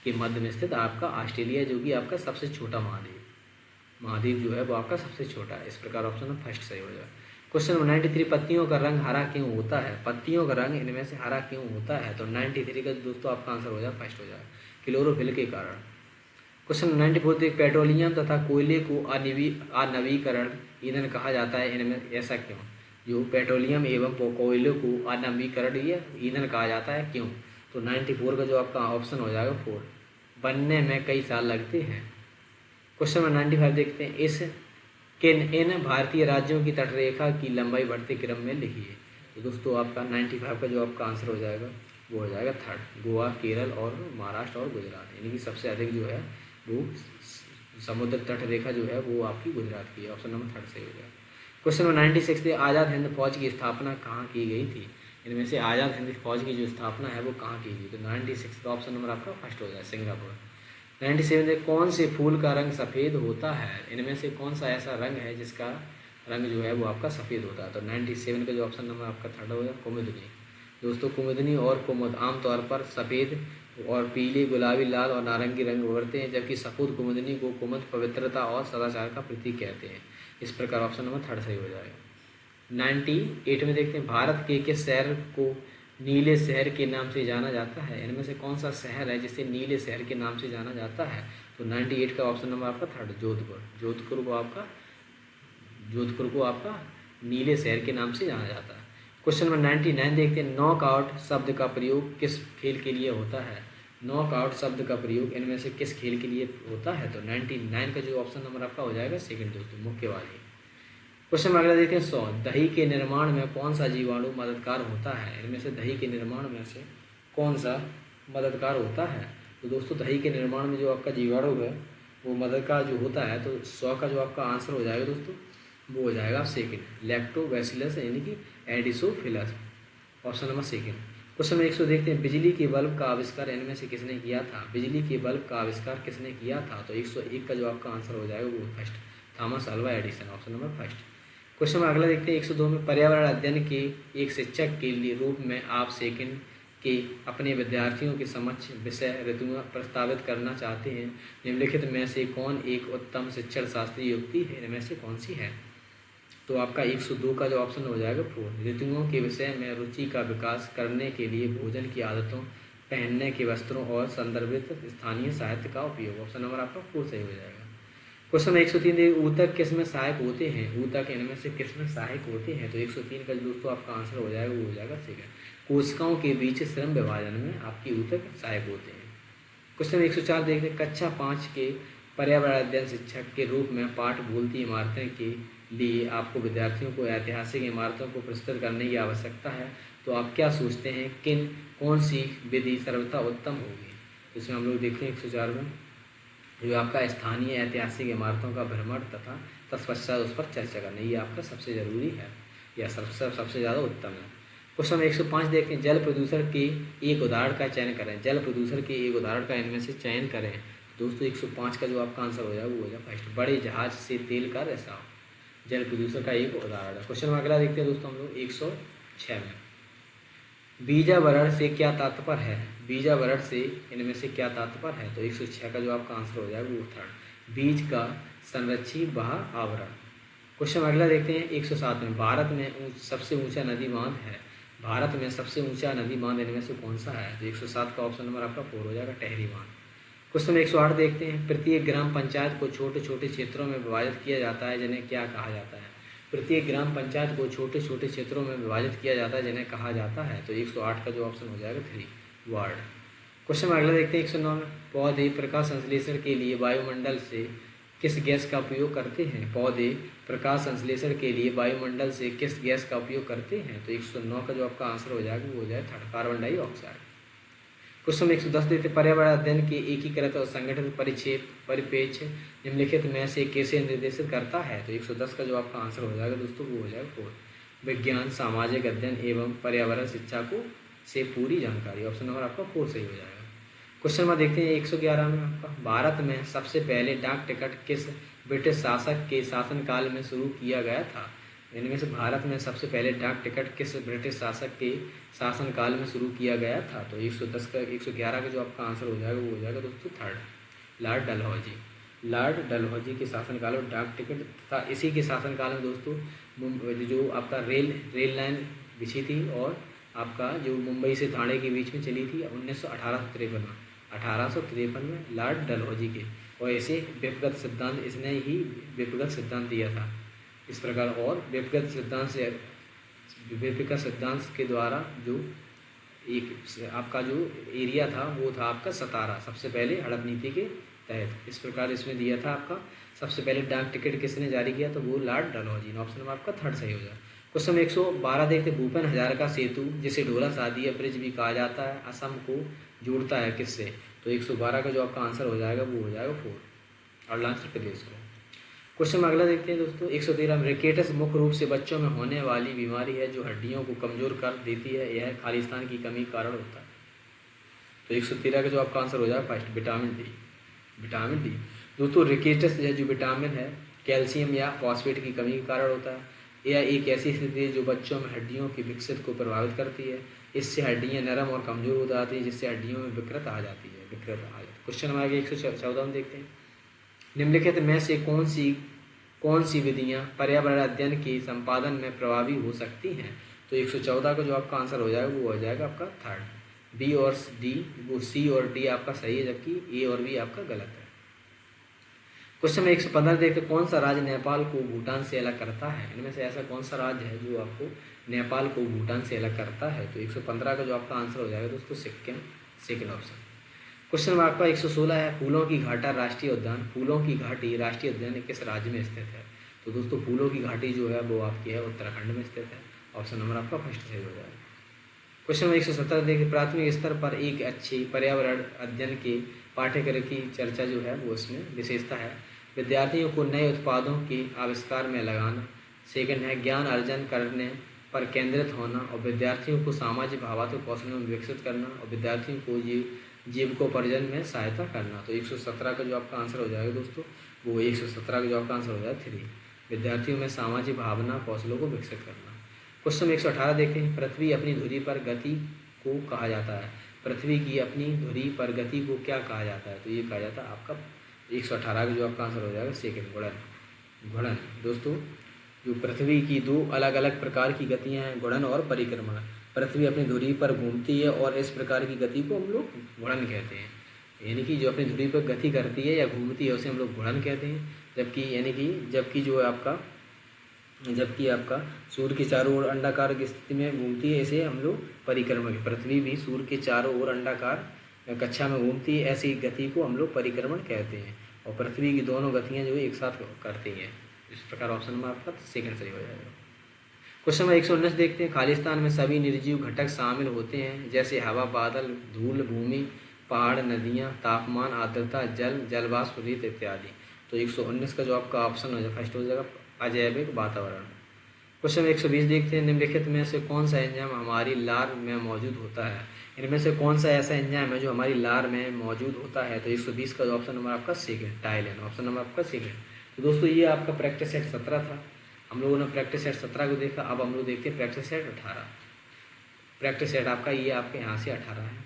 के मध्य में स्थित आपका ऑस्ट्रेलिया जो कि आपका सबसे छोटा महाद्वीप जो है वो आपका सबसे छोटा है। इस प्रकार ऑप्शन नंबर फर्स्ट सही हो जाएगा। क्वेश्चन नंबर 93, पत्तियों का रंग हरा क्यों होता है? पत्तियों का रंग इनमें से हरा क्यों होता है? तो 93 का दोस्तों आपका आंसर हो जाएगा फर्स्ट हो जाएगा, क्लोरोफिल के कारण। क्वेश्चन 94 देखिए, पेट्रोलियम तथा कोयले को अनवीकरण ईंधन कहा जाता है, इनमें ऐसा क्यों? जो पेट्रोलियम एवं कोयले को अनवीकरण ईंधन कहा जाता है, क्यों? तो 94 का जो आपका ऑप्शन हो जाएगा 4, बनने में कई साल लगते हैं। क्वेश्चन नंबर 95 देखते हैं, इन भारतीय राज्यों की तटरेखा की लंबाई बढ़ते क्रम में लिखिए। तो दोस्तों आपका 95 का जो आपका आंसर हो जाएगा वो हो जाएगा थर्ड, गोवा, केरल और महाराष्ट्र और गुजरात। यानी कि सबसे अधिक जो है वो समुद्र तट रेखा जो है वो आपकी गुजरात की है। ऑप्शन नंबर थर्ड सही हो जाएगा। क्वेश्चन नंबर 96 थे, आज़ाद हिंद फौज की स्थापना कहाँ की गई थी? इनमें से आज़ाद हिंद फौज की जो स्थापना है वो कहाँ की गई? तो 96 का ऑप्शन नंबर आपका फर्स्ट हो जाए, सिंगापुर। 97 में कौन से फूल का रंग सफ़ेद होता है? इनमें से कौन सा ऐसा रंग है जिसका रंग जो है वो आपका सफ़ेद होता है? तो 97 का जो ऑप्शन नंबर आपका थर्ड हो जाएगा, कुमुदनी। दोस्तों कुमुदनी और कुमुद आमतौर पर सफ़ेद और पीले, गुलाबी, लाल और नारंगी रंग उभरते हैं, जबकि सफ़ेद कुमुदनी को कुमुद पवित्रता और सदाचार का प्रतीक कहते हैं। इस प्रकार ऑप्शन नंबर थर्ड सही हो जाएगा। 98 में देखते हैं, भारत के किस शहर को नीले शहर के नाम से जाना जाता है? इनमें से कौन सा शहर है जिसे नीले शहर के नाम से जाना जाता है? तो 98 का ऑप्शन नंबर आपका थर्ड, जोधपुर। जोधपुर को आपका नीले शहर के नाम से जाना जाता है। क्वेश्चन नंबर 99 देखते हैं, नॉकआउट शब्द का प्रयोग किस खेल के लिए होता है? नॉकआउट शब्द का प्रयोग इनमें से किस खेल के लिए होता है? तो 99 का जो ऑप्शन नंबर आपका हो जाएगा सेकंड दोस्तों, मुक्केबाजी। क्वेश्चन अगला देखते हैं 100, दही के निर्माण में कौन सा जीवाणु मददगार होता है? इनमें से दही के निर्माण में से कौन सा मददगार होता है? तो दोस्तों दही के निर्माण में जो आपका जीवाणु है वो मददगार जो होता है, तो 100 का जो आपका आंसर हो जाएगा दोस्तों वो हो जाएगा सेकंड, लैक्टोबैसिलस यानी कि acidophilus. Option number second. Question number 100 देखते हैं, बिजली के बल्ब का आविष्कार इनमें से किसने किया था? बिजली के बल्ब का आविष्कार किसने किया था? तो 101 का जो आपका आंसर हो जाएगा वो first, Thomas Alva Edison. Option number first. Question में अगला देखते हैं 102 में, पर्यावरण अध्ययन के एक शिक्षक के लिए रूप में आप सेकंड के अपने विद्यार्थियों के समक्ष विषय ऋतुएं प्रस्तावित करना चाहते हैं, निम्नलिखित में से कौन एक उत्तम शिक्षण शास्त्रीय युक्ति है? इनमें से कौन सी है? तो आपका 102 का जो ऑप्शन हो जाएगा 4, ऋतुओं के विषय में रुचि का विकास करने के लिए भोजन की आदतों, पहनने के वस्त्रों और संदर्भित स्थानीय साहित्य का उपयोग। ऑप्शन नंबर आपका 4 सही हो जाएगा। क्वेश्चन नंबर 103 देखिए, ऊतक किस में सहायक होते हैं? ऊतक इनमें से किस में सहायक होते हैं? तो 103 का दोस्तों आपका आंसर हो जाएगा, वो हो जाएगा सेकंड। कोशिकाओं के बीच श्रम विभाजन में आपकी ऊतक सहायक होते हैं। क्वेश्चन 104 देखते हैं, कक्षा 5 के पर्यावरण अध्ययन शिक्षक के रूप में पाठ बोलती इमारतें के लिए आपको विद्यार्थियों को ऐतिहासिक इमारतों को प्रस्तुत करने की आवश्यकता है। तो आप क्या सोचते हैं, कौन सी विधि सर्वथा उत्तम होगी? इसमें हम लोग देखते हैं 104 में जो आपका स्थानीय ऐतिहासिक इमारतों का भ्रमण तथा तत्पश्चात उस पर चर्चा करना, ये आपका सबसे ज़रूरी है या सबसे ज़्यादा उत्तम है। क्वेश्चन 105 देखते हैं, जल प्रदूषण के एक उदाहरण का चयन करें। जल प्रदूषण के एक उदाहरण का इनमें से चयन करें। दोस्तों 105 का जो आपका आंसर हो जाएगा वो हो जाएगा फर्स्ट, बड़े जहाज से तेल का रिसाव जल प्रदूषण का एक उदाहरण है। क्वेश्चन अगला देखते हैं दोस्तों हम लोग 106 में, बीजावरण से क्या तात्पर्य है? बीजावरण से इनमें से क्या तात्पर्य है? तो 106 का जो आपका आंसर हो जाएगा वो थर्ड, बीज का संरक्षी बह आवरण। क्वेश्चन अगला देखते हैं 107 में, भारत में सबसे ऊंचा नदी बांध है। भारत में सबसे ऊंचा नदी बांध इनमें से कौन सा है? तो 107 का ऑप्शन नंबर आपका 4 हो जाएगा, टहरी बांध। क्वेश्चन 108 देखते हैं, प्रत्येक ग्राम पंचायत को छोटे छोटे क्षेत्रों में विभाजित किया जाता है, जिन्हें क्या कहा जाता है? प्रत्येक ग्राम पंचायत को छोटे छोटे क्षेत्रों में विभाजित किया जाता है, जिन्हें कहा जाता है। तो 108 का जो ऑप्शन हो जाएगा 3, वार्ड। क्वेश्चन अगला देखते हैं 109 में, पौधे प्रकाश संश्लेषण के लिए वायुमंडल से किस गैस का उपयोग करते हैं? पौधे प्रकाश संश्लेषण के लिए वायुमंडल से किस गैस का उपयोग करते हैं? तो 109 का जो आपका आंसर हो जाएगा वो हो जाएगा थर्ड, कार्बन डाइऑक्साइड। क्वेश्चन 110 देखते, पर्यावरण अध्ययन के एकीकृत और संगठित परिप्रेक्ष्य निम्नलिखित में से कैसे निर्देशित करता है? तो 110 का जो आपका आंसर हो जाएगा दोस्तों वो हो जाएगा 4, विज्ञान सामाजिक अध्ययन एवं पर्यावरण शिक्षा को से पूरी जानकारी। ऑप्शन नंबर आपका 4 सही हो जाएगा। क्वेश्चन नंबर देखते हैं 111 में आपका, भारत में सबसे पहले डाक टिकट किस ब्रिटिश शासक के शासनकाल में शुरू किया गया था? इनमें से भारत में सबसे पहले डाक टिकट किस ब्रिटिश शासक के शासनकाल में शुरू किया गया था? तो 111 का जो आपका आंसर हो जाएगा वो हो जाएगा दोस्तों third, Lord Dalhousie. Lord Dalhousie के शासनकाल में डाक टिकट था। इसी के शासनकाल में दोस्तों जो आपका रेल लाइन बिछी थी और आपका जो मुंबई से ठाणे के बीच में चली थी 1853 में लॉर्ड डलहौजी के, और ऐसे व्यक्तिगत सिद्धांत इसने ही व्यक्तिगत सिद्धांत दिया था इस प्रकार। और व्यक्तिगत सिद्धांत के द्वारा जो एक आपका जो एरिया था वो था आपका सतारा, सबसे पहले हड़प नीति के तहत। इस प्रकार इसमें दिया था आपका सबसे पहले डाक टिकट किसने जारी किया? तो वो लॉर्ड डलहौजी। ऑप्शन नंबर आपका थर्ड सही हो जाए। क्वेश्चन 112 देखते, भूपेन हजारिका सेतु जिसे ढोला सादिया ब्रिज भी कहा जाता है, असम को जोड़ता है किससे? तो 112 का जो आपका आंसर हो जाएगा वो हो जाएगा 4, अरुणाचल प्रदेश को। क्वेश्चन अगला देखते हैं दोस्तों 113 में, रिकेटस मुख्य रूप से बच्चों में होने वाली बीमारी है जो हड्डियों को कमजोर कर देती है, यह खालिस्तान की कमी के कारण होता है। तो 113 का जो आपका आंसर हो जाएगा first, vitamin D. Vitamin D दोस्तों, रिकेटस जो विटामिन है कैल्शियम या फॉस्फेट की कमी के कारण होता है। यह एक ऐसी स्थिति है जो बच्चों में हड्डियों की विकसित को प्रभावित करती है। इससे हड्डियां नरम और कमजोर हो जाती है, जिससे हड्डियों में विकृत आ जाती है। क्वेश्चन नंबर 114 में देखते हैं, निम्नलिखित में से कौन सी विधियां पर्यावरण अध्ययन के संपादन में प्रभावी हो सकती हैं? तो 114 का जो आपका आंसर हो जाएगा वो हो जाएगा आपका थर्ड, बी और डी। वो सी और डी आपका सही है, जबकि ए और बी आपका गलत है। क्वेश्चन में 115 देखते, कौन सा राज्य नेपाल को भूटान से अलग करता है? इनमें से ऐसा कौन सा राज्य है जो आपको नेपाल को भूटान से अलग करता है? तो 115 का जो आपका आंसर हो जाएगा दोस्तों Sikkim, second option. Question number आपका 116 है, फूलों की घाटा राष्ट्रीय उद्यान, फूलों की घाटी राष्ट्रीय उद्यान किस राज्य में स्थित है? तो दोस्तों फूलों की घाटी जो है वो आपकी है उत्तराखंड में स्थित है। ऑप्शन नंबर आपका फर्स्ट सही हो जाएगा। क्वेश्चन नंबर 117 देखिए, प्राथमिक स्तर पर एक अच्छी पर्यावरण अध्ययन के पाठ्यक्रम की चर्चा जो है वो इसमें विशेषता है, विद्यार्थियों को नए उत्पादों के आविष्कार में लगाना। सेकंड है ज्ञान अर्जन करने पर केंद्रित होना और विद्यार्थियों को सामाजिक भावात्मक कौशलों में विकसित करना और विद्यार्थियों को जीविकोपार्जन में सहायता करना। तो 117 का जो आपका आंसर हो जाएगा दोस्तों वो 117 का जो आपका आंसर हो जाएगा 3, विद्यार्थियों में सामाजिक भावना कौशलों को विकसित करना। क्वेश्चन 118 देखते हैं, पृथ्वी अपनी धुरी पर गति को कहा जाता है। पृथ्वी की अपनी धुरी पर गति को क्या कहा जाता है? तो ये कहा जाता है आपका 118 का जो आपका आंसर हो जाएगा सेकंड, गुणन। गुणन दोस्तों, जो पृथ्वी की दो अलग अलग प्रकार की गतियां हैं, गुणन और परिक्रमा। पृथ्वी अपनी धुरी पर घूमती है और इस प्रकार की गति को हम लोग गुणन कहते हैं, यानी कि जो अपनी धुरी पर गति करती है या घूमती है उसे हम लोग गुणन कहते हैं। जबकि जो है आपका जबकि आपका सूर्य के चारों ओर अंडाकार की स्थिति में घूमती है, इसे हम लोग परिक्रमण। पृथ्वी भी सूर्य के चारों ओर अंडाकार कक्षा में घूमती है, ऐसी गति को हम लोग परिक्रमण कहते हैं। और पृथ्वी की दोनों गतियाँ जो है एक साथ करती हैं। इस प्रकार ऑप्शन नंबर आपका सेकंड सही हो जाएगा। क्वेश्चन नंबर 119 देखते हैं। खालिस्तान में सभी निर्जीव घटक शामिल होते हैं, जैसे हवा, बादल, धूल, भूमि, पहाड़, नदियाँ, तापमान, आर्द्रता, जल, जलवाष्प, रेत इत्यादि। तो 119 का जो आपका ऑप्शन हो जाएगा, फर्स्ट हो जाएगा अजैविक वातावरण। क्वेश्चन 120 देखते हैं। निम्नलिखित में से कौन सा एंजाइम हमारी लार में मौजूद होता है? इनमें से कौन सा ऐसा एंजाइम है जो हमारी लार में मौजूद होता है? तो 120 का ऑप्शन नंबर आपका सेकंड, टाइलिन। ऑप्शन नंबर आपका सेकंड। तो दोस्तों ये आपका प्रैक्टिस सेट 17 था। हम लोगों ने प्रैक्टिस सेट 17 को देखा। अब हम लोग देखते हैं प्रैक्टिस सेट 18। प्रैक्टिस सेट आपका ये आपके यहाँ से 18 है,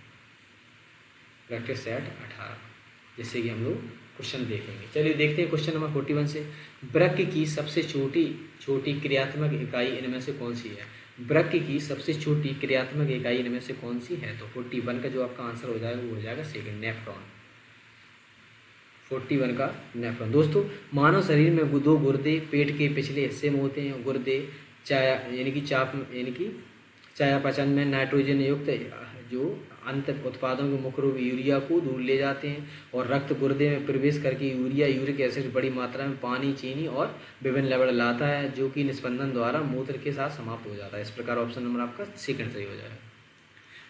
प्रैक्टिस सेट 18, जिससे कि हम लोग क्वेश्चन देखेंगे। चलिए देखते हैं क्वेश्चन नंबर 41 से। वृक्क की सबसे छोटी क्रियात्मक इकाई इनमें से कौन सी है? वृक्क की सबसे छोटी क्रियात्मक इकाई इनमें से कौन सी है? तो 41 का जो आपका आंसर हो जाएगा वो हो जाएगा सेकंड, नेफ्रॉन। 41 का नेफ्रॉन। दोस्तों मानव शरीर में दो गुर्दे पेट के पिछले हिस्से में होते हैं। गुर्दे चयापचय में नाइट्रोजन युक्त जो अंत उत्पादों के मुख्य रूप यूरिया को दूर ले जाते हैं, और रक्त गुर्दे में प्रवेश करके यूरिक एसिड बड़ी मात्रा में पानी, चीनी और विभिन्न लवण लाता है, जो कि निस्पंदन द्वारा मूत्र के साथ समाप्त हो जाता है। इस प्रकार ऑप्शन नंबर आपका सेकंड सही हो जाएगा।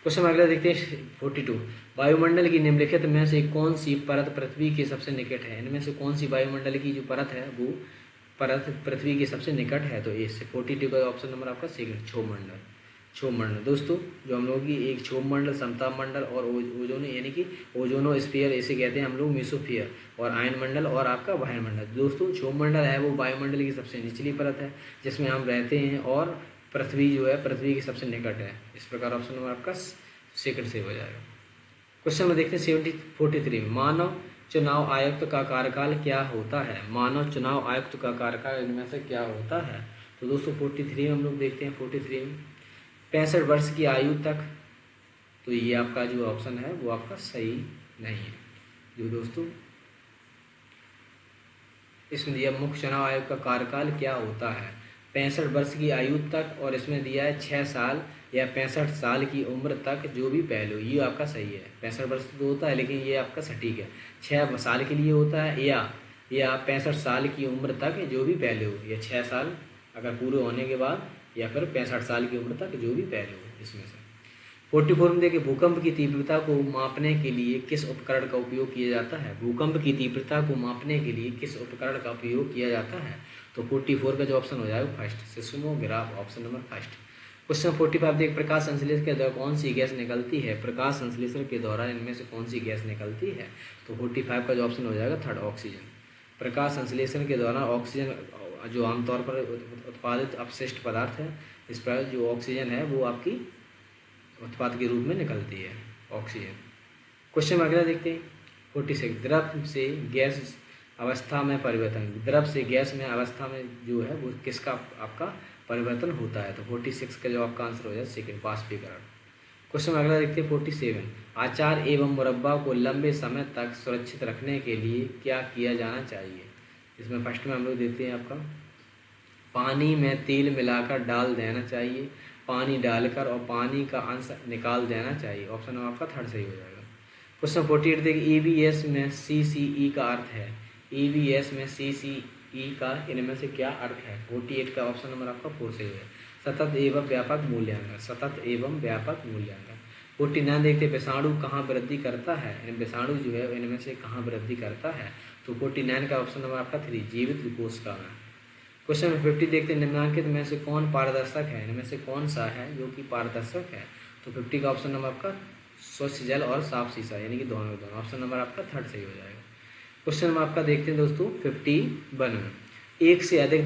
क्वेश्चन अगला देखते हैं 42। वायुमंडल की निम्नलिखित में से कौन सी परत पृथ्वी के सबसे निकट है? इनमें से कौन सी वायुमंडल की जो परत है वो परत पृथ्वी के सबसे निकट है? तो इससे 42 का ऑप्शन नंबर आपका सेकंड, क्षोभ मंडल। दोस्तों जो हम लोग की एक क्षोभ मंडल, समताप मंडल और ओजोन यानी कि ओजोनोस्फीयर इसे कहते हैं हम लोग मेसोस्फीयर, और आयन मंडल और आपका वायुमंडल। दोस्तों क्षोभ मंडल है वो वायुमंडल की सबसे निचली परत है जिसमें हम रहते हैं, और पृथ्वी जो है पृथ्वी के सबसे निकट है। इस प्रकार ऑप्शन नंबर आपका सेकंड से हो जाएगा। क्वेश्चन में देखते हैं 43 में। मानव चुनाव आयुक्त का कार्यकाल क्या होता है? मानव चुनाव आयुक्त का कार्यकाल इनमें से क्या होता है? तो दोस्तों 43 में हम लोग देखते हैं 43 में 65 वर्ष की आयु तक। तो ये आपका जो ऑप्शन है वो आपका सही नहीं है। जो दोस्तों इसमें दिया मुख्य चुनाव आयोग का कार्यकाल क्या होता है? 65 वर्ष की आयु तक, और इसमें दिया है 6 साल या 65 साल की उम्र तक जो भी पहलू, ये आपका सही है। 65 वर्ष तो होता है लेकिन ये आपका सटीक है। 6 साल के लिए होता है या 65 साल की उम्र तक जो भी पहलू, या 6 साल अगर पूरे होने के बाद, या फिर 65 साल की उम्र तक जो भी पहलू इसमें से। 44 में देखिए भूकंप की तीव्रता को मापने के लिए किस उपकरण का उपयोग किया जाता है? भूकंप की तीव्रता को मापने के लिए किस उपकरण का उपयोग किया जाता है? तो 44 का जो ऑप्शन हो जाएगा first, seismograph. Option number first. Question 45 देखिए प्रकाश संश्लेषण के दौरान कौन सी गैस निकलती है? प्रकाश संश्लेषण के दौरान इनमें से कौन सी गैस निकलती है? तो 45 का जो ऑप्शन हो जाएगा थर्ड, ऑक्सीजन। प्रकाश संश्लेषण के दौरान ऑक्सीजन जो आमतौर पर उत्पादित अपशिष्ट पदार्थ है, इस पर जो ऑक्सीजन है वो आपकी उत्पाद के रूप में निकलती है, ऑक्सीजन। क्वेश्चन में अगला देखते हैं 46। द्रव से गैस अवस्था में परिवर्तन। द्रव से गैस में अवस्था में जो है वो किसका आपका परिवर्तन होता है? तो 46 का जो आपका आंसर हो जाए सेकंड, वाष्पीकरण। क्वेश्चन अगला देखते हैं 47। अचार एवं मुरब्बा को लंबे समय तक सुरक्षित रखने के लिए क्या किया जाना चाहिए? इसमें फर्स्ट में हम लोग देते हैं आपका पानी में तेल मिलाकर डाल देना चाहिए, पानी डालकर और पानी का अंश निकाल देना चाहिए। ऑप्शन आपका थर्ड सही हो जाएगा। क्वेश्चन 48 देखिए EBS में CCE का अर्थ है। EBS में CCE का इनमें से क्या अर्थ है? 48 का ऑप्शन नंबर आपका 4 सही है, सतत एवं व्यापक मूल्यांकन। सतत एवं व्यापक मूल्यांकन। 49 देखते विषाणु कहाँ वृद्धि करता है? विषाणु जो है इनमें से कहाँ वृद्धि करता है? तो 49 का ऑप्शन नंबर आपका 3, जीवित कोशिका में। क्वेश्चन 50 देखते हैं निम्नलिखित में से कौन पारदर्शक है? इनमें से कौन सा है जो कि पारदर्शक है? तो 50 का ऑप्शन नंबर आपका स्वच्छ जल और साफ शीशा, यानी कि दोनों। ऑप्शन नंबर आपका थर्ड सही हो जाएगा। क्वेश्चन नंबर आपका देखते हैं दोस्तों 51 में। एक से अधिक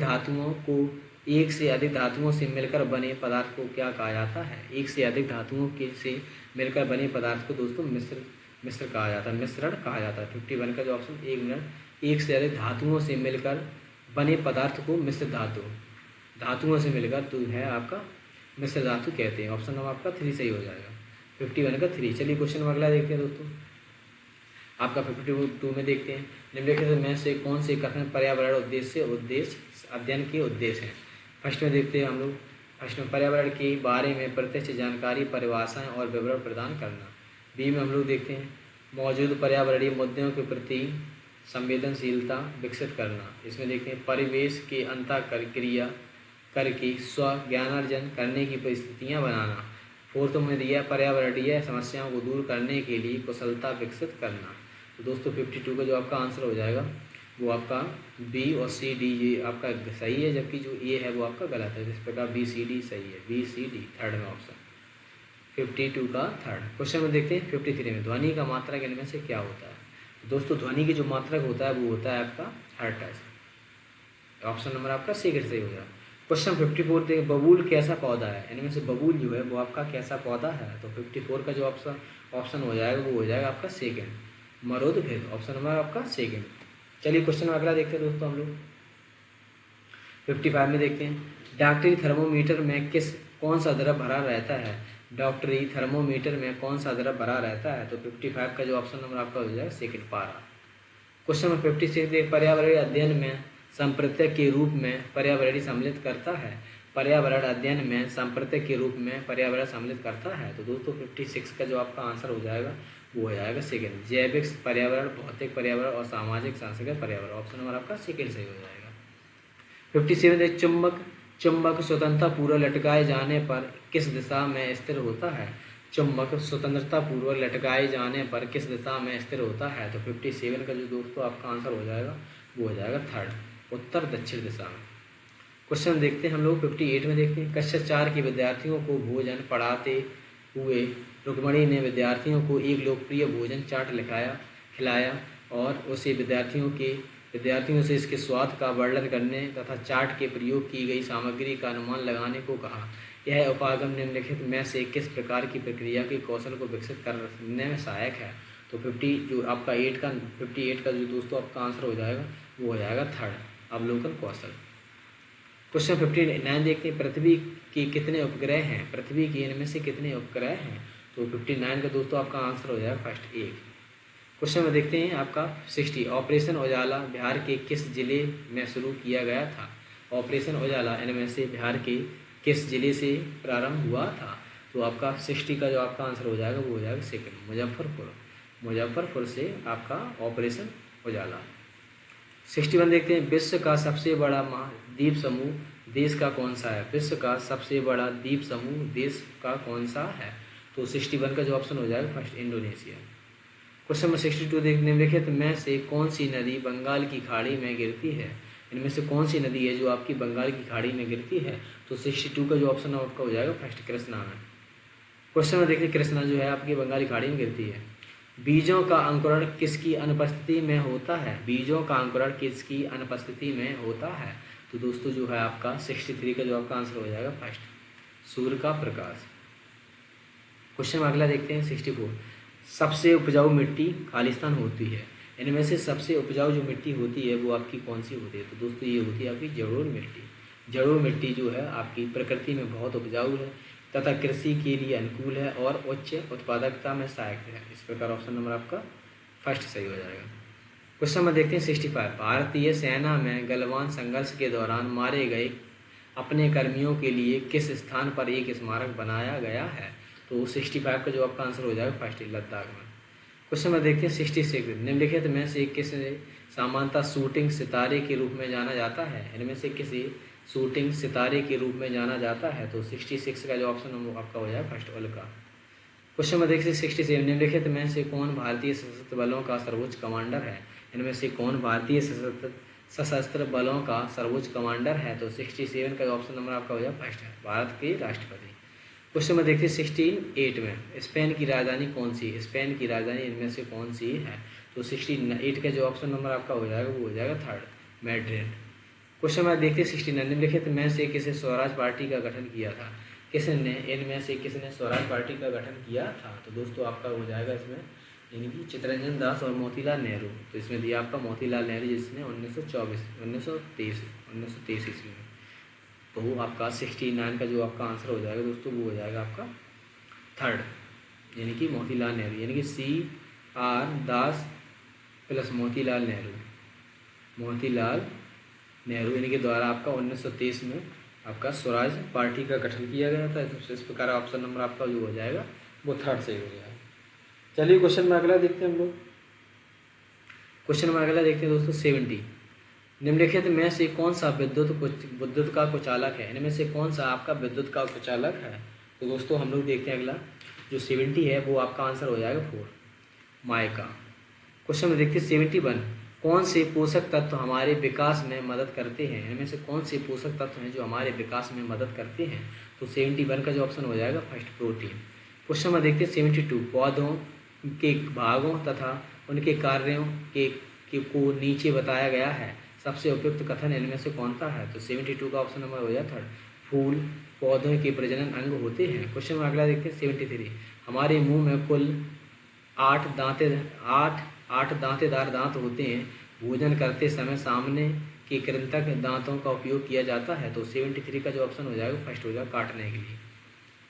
धातुओं से मिलकर बने पदार्थ को क्या कहा जाता है? एक से अधिक धातुओं के से मिलकर बने पदार्थ को दोस्तों मिश्र कहा जाता है, मिश्रण कहा जाता है। 51 का जो ऑप्शन, एक मिनट, एक से अधिक धातुओं से मिलकर बने पदार्थ को मिश्र धातुओं से मिलकर तो है आपका मिश्र धातु कहते हैं। ऑप्शन नंबर आपका 3 सही हो जाएगा, 51 का 3। चलिए क्वेश्चन नंबर अगला देखते हैं दोस्तों आपका 52 में देखते हैं, निम्नलिखित में से कौन से कथन पर्यावरण उद्देश्य अध्ययन के उद्देश्य हैं। फर्स्ट में देखते हैं हम लोग, फर्स्ट में पर्यावरण के बारे में प्रत्यक्ष जानकारी, परिभाषाएं और विवरण प्रदान करना। बी में हम लोग देखते हैं मौजूद पर्यावरणीय मुद्दों के प्रति संवेदनशीलता विकसित करना। इसमें देखते हैं परिवेश के अंतः क्रिया करके स्व ज्ञानार्जन करने की परिस्थितियाँ बनाना। फोर्थ में दिया पर्यावरणीय समस्याओं को दूर करने के लिए कुशलता विकसित करना। तो दोस्तों 52 का जो आपका आंसर हो जाएगा वो आपका बी और सी डी ये आपका सही है, जबकि जो ए है वो आपका गलत है। इस प्रकार बी सी डी सही है, बी सी डी थर्ड में ऑप्शन 52 का थर्ड। क्वेश्चन में देखते हैं 53 में ध्वनि का मात्रक इनमें से क्या होता है। तो दोस्तों ध्वनि की जो मात्रक होता है वो होता है आपका हर्ट्ज। ऑप्शन नंबर आपका सेकंड सही हो जाएगा। क्वेश्चन 54 देखिए बबूल कैसा पौधा है। इनमें से बबूल जो है वो आपका कैसा पौधा है। तो 54 का जो ऑप्शन हो जाएगा वो हो जाएगा आपका सेकंड मरोदभिद। ऑप्शन नंबर आपका सेकंड। चलिए क्वेश्चन अगला देखते हैं दोस्तों हम लोग 55 में देखते हैं डॉक्टरी थर्मोमीटर में कौन सा द्रव भरा रहता है। डॉक्टरी थर्मोमीटर में कौन सा द्रव भरा रहता है। तो 55 का जो ऑप्शन नंबर आपका हो जाएगा सेकंड पारा। क्वेश्चन नंबर 56 देखिए पर्यावरणीय अध्ययन में संप्रत्यक के रूप में पर्यावरणीय सम्मिलित करता है। पर्यावरण अध्ययन में संप्रत्यक के रूप में पर्यावरण सम्मिलित करता है। तो दोस्तों 56 का जो आपका आंसर हो जाएगा वो हो जाएगा सेकंड जैविक पर्यावरण, भौतिक पर्यावरण और सामाजिक सांस्कृतिक पर्यावरण। ऑप्शन नंबर आपका सेकंड सही हो जाएगा। 57 देखिए चुंबक स्वतंत्रतापूर्वक लटकाए जाने पर किस दिशा में स्थिर होता है। चुंबक स्वतंत्रतापूर्वक लटकाए जाने पर किस दिशा में स्थिर होता है। तो 57 का जो दोस्तों आपका आंसर हो जाएगा वो हो जाएगा थर्ड उत्तर दक्षिण दिशा में। क्वेश्चन देखते हैं हम लोग 58 में देखते हैं कक्षा 4 के विद्यार्थियों को भोजन पढ़ाते हुए रुक्मणी ने विद्यार्थियों को एक लोकप्रिय भोजन चार्ट खिलाया और उसे विद्यार्थियों से इसके स्वाद का वर्णन करने तथा चार्ट के प्रयोग की गई सामग्री का अनुमान लगाने को कहा। यह उपागम निम्नलिखित में से किस प्रकार की प्रक्रिया के कौशल को विकसित करने में सहायक है। तो 58 का जो दोस्तों आपका आंसर हो जाएगा वो हो जाएगा थर्ड अवलोकन कौशल। क्वेश्चन 59 देखते हैं पृथ्वी के कितने उपग्रह हैं। पृथ्वी के इनमें से कितने उपग्रह हैं। तो 59 का दोस्तों आपका आंसर हो जाएगा फर्स्ट एक। क्वेश्चन में देखते हैं आपका 60 ऑपरेशन उजाला बिहार के किस जिले में शुरू किया गया था। ऑपरेशन उजाला इनमें से बिहार के किस जिले से प्रारंभ हुआ था। तो आपका 60 का जो आपका आंसर हो जाएगा वो हो जाएगा सेकंड मुजफ्फरपुर से आपका ऑपरेशन उजाला। 61 देखते हैं विश्व का सबसे बड़ा महाद्वीप समूह देश का कौन सा है। विश्व का सबसे बड़ा द्वीप समूह देश का कौन सा है। तो 61 का जो ऑप्शन हो जाएगा फर्स्ट इंडोनेशिया। क्वेश्चन नंबर 62 देखने निम्नलिखित में से कौन सी नदी बंगाल की खाड़ी में गिरती है। इनमें से कौन सी नदी है जो आपकी बंगाल की खाड़ी में गिरती है। तो 62 का जो ऑप्शन आपका हो जाएगा फर्स्ट कृष्णा में। क्वेश्चन में देखिए कृष्णा जो है आपकी बंगाली खाड़ी में गिरती है। बीजों का अंकुरण किसकी अनुपस्थिति में होता है। बीजों का अंकुरण किसकी अनुपस्थिति में होता है। तो दोस्तों जो है आपका 63 का जो आपका आंसर हो जाएगा फर्स्ट सूर्य का प्रकाश। क्वेश्चन अगला देखते हैं 64 सबसे उपजाऊ मिट्टी खालिस्तान होती है। इनमें से सबसे उपजाऊ जो मिट्टी होती है वो आपकी कौन सी होती है। तो दोस्तों ये होती है आपकी जलोढ़ मिट्टी। जलोढ़ मिट्टी जो है आपकी प्रकृति में बहुत उपजाऊ है तथा कृषि के लिए अनुकूल है और उच्च उत्पादकता में सहायक है। इस प्रकार ऑप्शन नंबर आपका फर्स्ट सही हो जाएगा। क्वेश्चन में देखते हैं 65 भारतीय सेना में गलवान संघर्ष के दौरान मारे गए अपने कर्मियों के लिए किस स्थान पर एक स्मारक बनाया गया है। तो 65 का जो आपका आंसर हो जाएगा फर्स्ट लद्दाख में। क्वेश्चन में देखते हैं 66 निम्नलिखित में से किसे सामान्यतः शूटिंग सितारे के रूप में जाना जाता है। इनमें से किसी शूटिंग सितारे के रूप में जाना जाता है। तो 66 का जो ऑप्शन आपका हो जाएगा फर्स्ट उल्का। क्वेश्चन में देखिए 67 निम्नलिखित में से कौन भारतीय सशस्त्र बलों का सर्वोच्च कमांडर है। इनमें से कौन भारतीय सशस्त्र बलों का सर्वोच्च कमांडर है। तो 67 का ऑप्शन नंबर आपका हो जाएगा फर्स्ट है भारत के राष्ट्रपति। क्वेश्चन में देखिए 68 में स्पेन की राजधानी कौन सी। स्पेन की राजधानी इनमें से कौन सी है। तो 68 का जो ऑप्शन नंबर आपका हो जाएगा वो हो जाएगा थर्ड मैड्रिड। क्वेश्चन में देखिए 69 निम्नलिखित में से किसे स्वराज पार्टी का गठन किया था। इनमें से किसने स्वराज पार्टी का गठन किया था। तो दोस्तों आपका हो जाएगा इसमें इनकी चित्तरंजन दास और मोतीलाल नेहरू। तो इसमें दिया आपका मोतीलाल नेहरू जिसने 1923 ईस्वी में। तो वो आपका 69 का जो आपका आंसर हो जाएगा दोस्तों वो हो जाएगा आपका थर्ड यानी कि मोतीलाल नेहरू यानी कि CR दास प्लस मोतीलाल नेहरू इनके द्वारा आपका 1923 में आपका स्वराज पार्टी का गठन किया गया था। इस प्रकार ऑप्शन नंबर आपका जो हो जाएगा वो थर्ड सही हो जाएगा। चलिए क्वेश्चन में अगला देखते हैं हम लोग। क्वेश्चन में अगला देखते हैं दोस्तों 70। निम्नलिखित में से कौन सा विद्युत का कुचालक है? इनमें से कौन सा आपका विद्युत का कुचालक है? तो दोस्तों हम लोग देखते हैं अगला जो 70 है वो आपका आंसर हो जाएगा 4 माइका। क्वेश्चन में देखते हैं 71। कौन से पोषक तत्व हमारे विकास में मदद करते हैं? इनमें से कौन से पोषक तत्व हैं जो हमारे विकास में मदद करते हैं? तो 71 का जो ऑप्शन हो जाएगा फर्स्ट प्रोटीन। क्वेश्चन में देखते हैं 72। पौधों के भागों तथा उनके कार्यों को नीचे बताया गया है, सबसे उपयुक्त कथन इनमें से कौन सा है? तो 72 का ऑप्शन नंबर हो जाए थर्ड। फूल पौधों के प्रजनन अंग होते हैं। क्वेश्चन में अगला देखते हैं 73। हमारे मुंह में कुल 8 दांतेदार दांत होते हैं। भोजन करते समय सामने के कृंतक दांतों का उपयोग किया जाता है। तो 73 का जो ऑप्शन हो जाएगा फर्स्ट हो जाएगा काटने के लिए।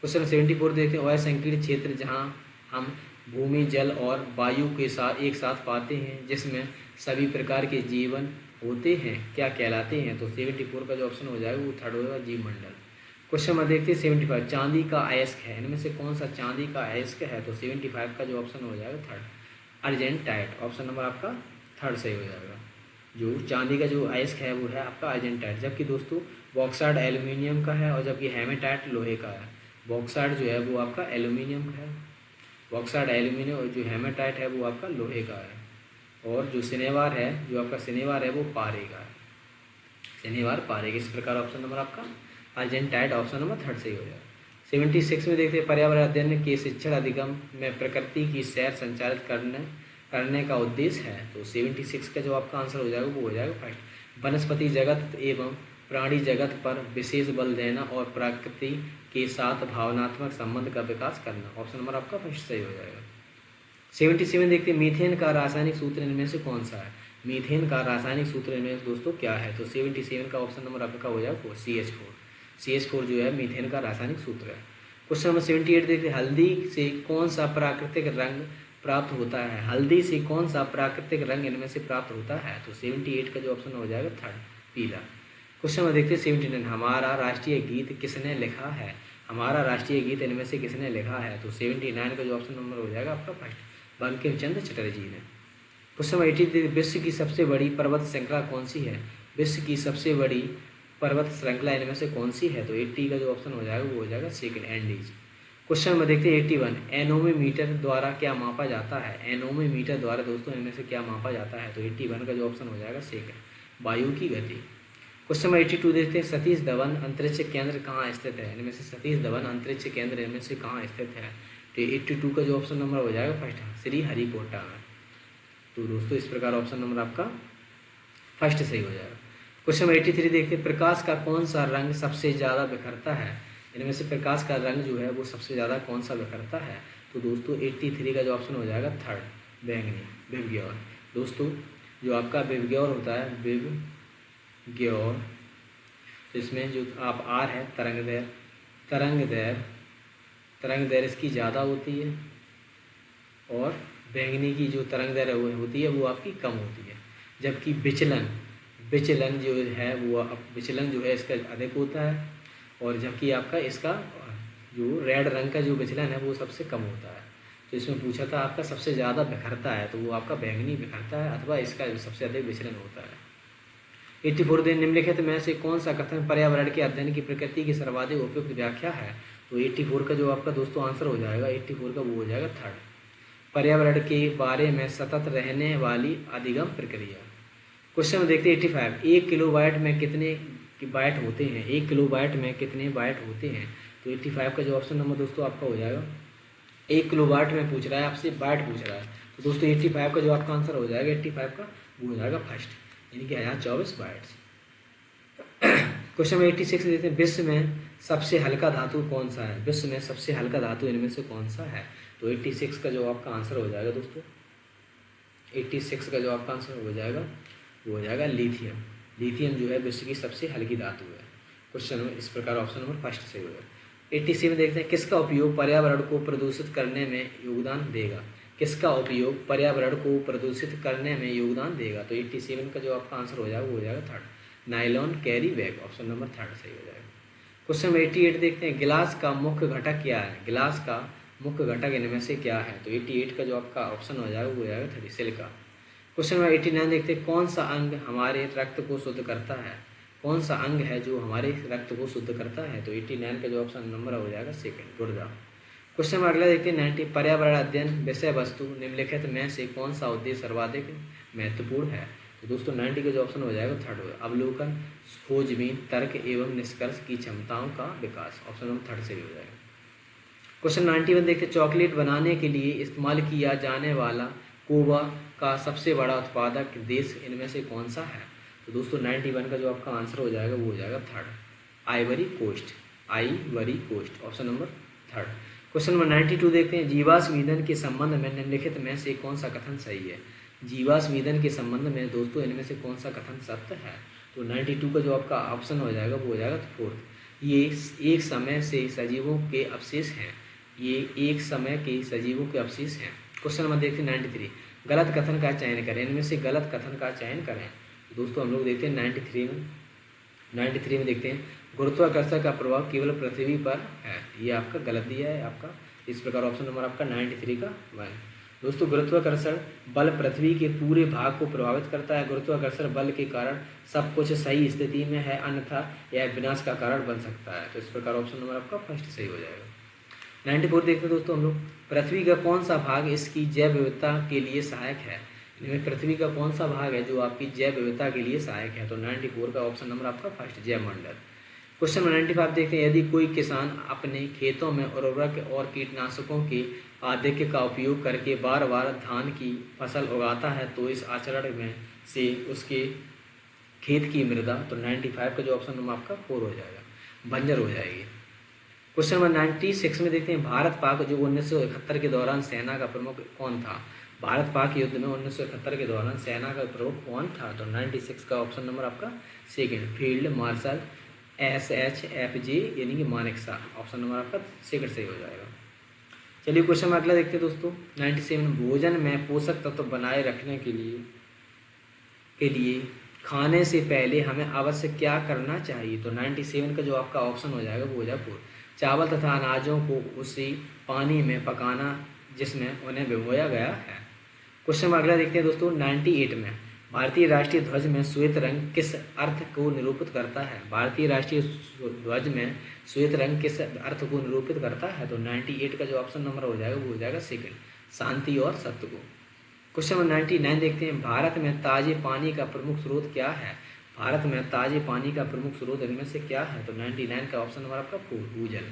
क्वेश्चन 74 देखते हैं। वह संकीर्ण क्षेत्र जहां हम भूमि जल और वायु के साथ एक साथ पाते हैं, जिसमें सभी प्रकार के जीवन होते हैं, क्या कहलाते हैं? तो 74 का जो ऑप्शन हो जाएगा वो थर्ड होगा जीवमंडल। क्वेश्चन में देखते हैं 75। चांदी का अयस्क है, इनमें से कौन सा चांदी का अयस्क है? तो 75 का जो ऑप्शन हो जाएगा थर्ड अर्जेंटाइट। ऑप्शन नंबर आपका थर्ड सही हो जाएगा। जो चांदी का जो अयस्क है वो है आपका अर्जेंटाइट, जबकि दोस्तों बॉक्साइड एल्यूमिनियम का है और जबकि हेमेटाइट लोहे का है। बॉक्साइड जो है वो आपका एल्यूमिनियम का है, बॉक्साइड एल्यूमिनियम, और जो हेमेटाइट है वो आपका लोहे का है, और जो सिनेवार है जो आपका सिनेवार है वो पारे का है, सिनेवार पारे का। इस प्रकार ऑप्शन नंबर आपका अर्जेंटाइट ऑप्शन नंबर थर्ड सही हो जाएगा। 76 में देखते हैं पर्यावरण अध्ययन के शिक्षण अधिगम में प्रकृति की सैर संचालित करने का उद्देश्य है। तो 76 का जो आपका आंसर हो जाएगा वो हो जाएगा फर्स्ट वनस्पति जगत एवं प्राणी जगत पर विशेष बल देना और प्रकृति के साथ भावनात्मक संबंध का विकास करना। ऑप्शन नंबर आपका फर्स्ट सही हो जाएगा। 77 देखते हैं मीथेन का रासायनिक सूत्र इनमें से कौन सा है? मीथेन का रासायनिक सूत्र इनमें से दोस्तों क्या है? तो 77 का ऑप्शन नंबर आपका हो जाएगा CH4। CH4 जो है मीथेन का रासायनिक सूत्र है। क्वेश्चन नंबर 78 देखते हैं। हल्दी से कौन सा प्राकृतिक रंग प्राप्त होता है? हल्दी से कौन सा प्राकृतिक रंग इनमें से प्राप्त होता है? तो 78 का जो ऑप्शन हो जाएगा थर्ड पीला। क्वेश्चन में देखते हैं 79। हमारा राष्ट्रीय गीत किसने लिखा है? हमारा राष्ट्रीय गीत इनमें से किसने लिखा है? तो 79 का जो ऑप्शन नंबर हो जाएगा आपका फर्स्ट बंकिम चंद्र चटर्जी ने। Question number 83। विश्व की सबसे बड़ी पर्वत श्रृंखला कौन सी है? विश्व की सबसे बड़ी पर्वत श्रृंखला इनमें से कौन सी है? तो 80 का जो ऑप्शन हो जाएगा वो हो जाएगा सेकंड एंडीज। क्वेश्चन में देखते हैं 81। एनोमीटर द्वारा क्या मापा जाता है? एनोमीटर द्वारा दोस्तों इनमें से क्या मापा जाता है? तो 81 का जो ऑप्शन हो जाएगा सेकंड वायु की गति। क्वेश्चन नंबर 82 देखते हैं। सतीश धवन अंतरिक्ष केंद्र कहाँ स्थित है? इनमें से सतीश धवन अंतरिक्ष केंद्र इनमें से कहाँ स्थित है? तो 82 का जो ऑप्शन नंबर हो जाएगा फर्स्ट श्री हरिकोटा में। तो दोस्तों इस प्रकार ऑप्शन नंबर आपका फर्स्ट सही हो जाएगा। क्वेश्चन नंबर 83 देखते हैं। प्रकाश का कौन सा रंग सबसे ज़्यादा बिखरता है? इनमें से प्रकाश का रंग जो है वो सबसे ज़्यादा कौन सा बिखरता है? तो दोस्तों 83 का जो ऑप्शन हो जाएगा थर्ड बैंगनी विवग्योर। दोस्तों जो आपका विवग्योर होता है विवग्योर, तो इसमें जो आप आर है तरंगदैर्घ्य इसकी ज़्यादा होती है, और बैंगनी की जो तरंगदैर्घ्य होती है वो आपकी कम होती है, जबकि विचलन जो है वो विचलन जो है इसका अधिक होता है, और जबकि आपका इसका जो रेड रंग का जो विचलन है वो सबसे कम होता है। तो इसमें पूछा था आपका सबसे ज़्यादा बिखरता है, तो वो आपका बैंगनी बिखरता है अथवा इसका सबसे अधिक विचलन होता है। 84 दिन निम्नलिखित में से कौन सा कथन पर्यावरण के अध्ययन की प्रकृति की सर्वाधिक उपयुक्त व्याख्या है? तो 84 का जो आपका दोस्तों आंसर हो जाएगा 84 का वो हो जाएगा थर्ड पर्यावरण के बारे में सतत रहने वाली अधिगम प्रक्रिया। क्वेश्चन में देखते हैं 85। 1 किलोबाइट में कितने बाइट होते हैं? 1 किलोबाइट में कितने बाइट होते हैं? तो 85 का जो ऑप्शन नंबर दोस्तों आपका हो जाएगा 1 किलोबाइट में पूछ रहा है आपसे, बाइट पूछ रहा है, तो दोस्तों 85 का जो आपका आंसर हो जाएगा 85 का वो हो जाएगा फर्स्ट, यानी कि 1024 बाइट्स। क्वेश्चन में 86 देते हैं। विश्व में सबसे हल्का धातु कौन सा है? विश्व में सबसे हल्का धातु इनमें से कौन सा है? तो 86 का जो आपका आंसर हो जाएगा दोस्तों 86 का जो आपका आंसर हो जाएगा वो हो जाएगा लिथियम। लिथियम जो है विश्व की सबसे हल्की धातु है। क्वेश्चन में इस प्रकार ऑप्शन नंबर फर्स्ट सही होगा। 87 में देखते हैं। किसका उपयोग पर्यावरण को प्रदूषित करने में योगदान देगा? किसका उपयोग पर्यावरण को प्रदूषित करने में योगदान देगा? तो 87 का जो आपका आंसर हो जाएगा वो हो जाएगा third, nylon carry bag, option number third सही हो जाएगा। क्वेश्चन नंबर 88 देखते हैं, गिलास का मुख्य घटक क्या है? गिलास का मुख्य घटक इनमें से क्या है? तो 88 का जो आपका ऑप्शन हो जाएगा वो हो जाएगा थर्ड, सिलिका। क्वेश्चन नंबर 89 देखते हैं, कौन सा अंग हमारे रक्त को शुद्ध करता है? कौन सा अंग है जो हमारे रक्त को शुद्ध करता है? तो 89 का जो ऑप्शन नंबर हो जाएगा सेकंड, गुर्दा। क्वेश्चन नंबर अगला देखते हैं 90, पर्यावरण अध्ययन विषय वस्तु निम्नलिखित में से कौन सा उद्देश्य सर्वाधिक महत्वपूर्ण है? तो दोस्तों 90 का जो ऑप्शन हो जाएगा थर्ड हो, अवलोकन, खोजबीन, तर्क एवं निष्कर्ष की क्षमताओं का विकास, ऑप्शन नंबर थर्ड से भी हो जाएगा। क्वेश्चन 91 देखते हैं, चॉकलेट बनाने के लिए इस्तेमाल किया जाने वाला कोबा का सबसे बड़ा उत्पादक देश इनमें से कौन सा है? तो दोस्तों 91 का जो आपका आंसर हो जाएगा वो हो जाएगा third, Ivory Coast, Ivory Coast, option number third. Question number 92 देखते हैं, जीवाश्म ईंधन के संबंध में निम्नलिखित में से कौन सा कथन सही है? जीवाश्म ईंधन के संबंध में दोस्तों इनमें से कौन सा कथन सत्य है? तो 92 का जो आपका ऑप्शन हो जाएगा वो हो जाएगा फोर्थ, ये एक समय से सजीवों के अवशेष हैं, ये एक समय के सजीवों के अवशेष हैं। क्वेश्चन नंबर देखते हैं 93, गलत कथन का चयन करें, इनमें से गलत कथन का चयन करें। दोस्तों हम लोग देखते हैं 93 में देखते हैं, गुरुत्वाकर्षण का प्रभाव केवल पृथ्वी पर है, ये आपका गलत दिया है आपका, इस प्रकार ऑप्शन नंबर आपका 93 का 1। दोस्तों गुरुत्वाकर्षण बल पृथ्वी के पूरे भाग को प्रभावित करता है, गुरुत्वाकर्षण बल के कारण सब कुछ सही स्थिति में है, अन्यथा यह विनाश का कारण बन सकता है, तो इस प्रकार ऑप्शन नंबर आपका फर्स्ट सही हो जाएगा। 94 देखते हैं दोस्तों हम लोग, पृथ्वी का कौन सा भाग इसकी जैव विविधता के लिए सहायक है? इनमें पृथ्वी का कौन सा भाग है जो आपकी जैव विविधता के लिए सहायक है? तो 94 का ऑप्शन नंबर आपका फर्स्ट, जैव मंडल। क्वेश्चन नंबर 95 देखते हैं, यदि कोई किसान अपने खेतों में उर्वरक और कीटनाशकों के आधिक्य का उपयोग करके बार बार धान की फसल उगाता है तो इस आचरण में से उसके खेत की मृदा, तो 95 का जो ऑप्शन नंबर आपका 4 हो जाएगा, बंजर हो जाएगी। क्वेश्चन नंबर 96 में देखते हैं, भारत पाक जो 1971 के दौरान सेना का प्रमुख कौन था? भारत पाक युद्ध में 1971 के दौरान सेना का प्रमुख कौन था? तो 96 का ऑप्शन नंबर आपका सेकंड, फील्ड मार्शल SHFJ यानी कि मानेकशॉ, ऑप्शन नंबर आपका सेकंड सही हो जाएगा। चलिए क्वेश्चन में अगला देखते हैं दोस्तों 97, भोजन में पोषक तत्व बनाए रखने के लिए खाने से पहले हमें अवश्य क्या करना चाहिए? तो 97 का जो आपका ऑप्शन हो जाएगा वो हो जाएगा चावल तथा अनाजों को उसी पानी में पकाना जिसमें उन्हें भिगोया गया है। क्वेश्चन में अगला देखते हैं दोस्तों 98 में, भारतीय राष्ट्रीय ध्वज में श्वेत रंग किस अर्थ को निरूपित करता है? भारतीय राष्ट्रीय ध्वज में श्वेत रंग किस अर्थ को निरूपित करता है? तो 98 का जो ऑप्शन नंबर हो जाएगा वो हो जाएगा सेकंड, शांति और सत्य को। क्वेश्चन नंबर 99 देखते हैं, भारत में ताजे पानी का प्रमुख स्रोत क्या है? भारत में ताजे पानी का प्रमुख स्रोत इनमें से क्या है? तो 99 का ऑप्शन नंबर आपका भूजल।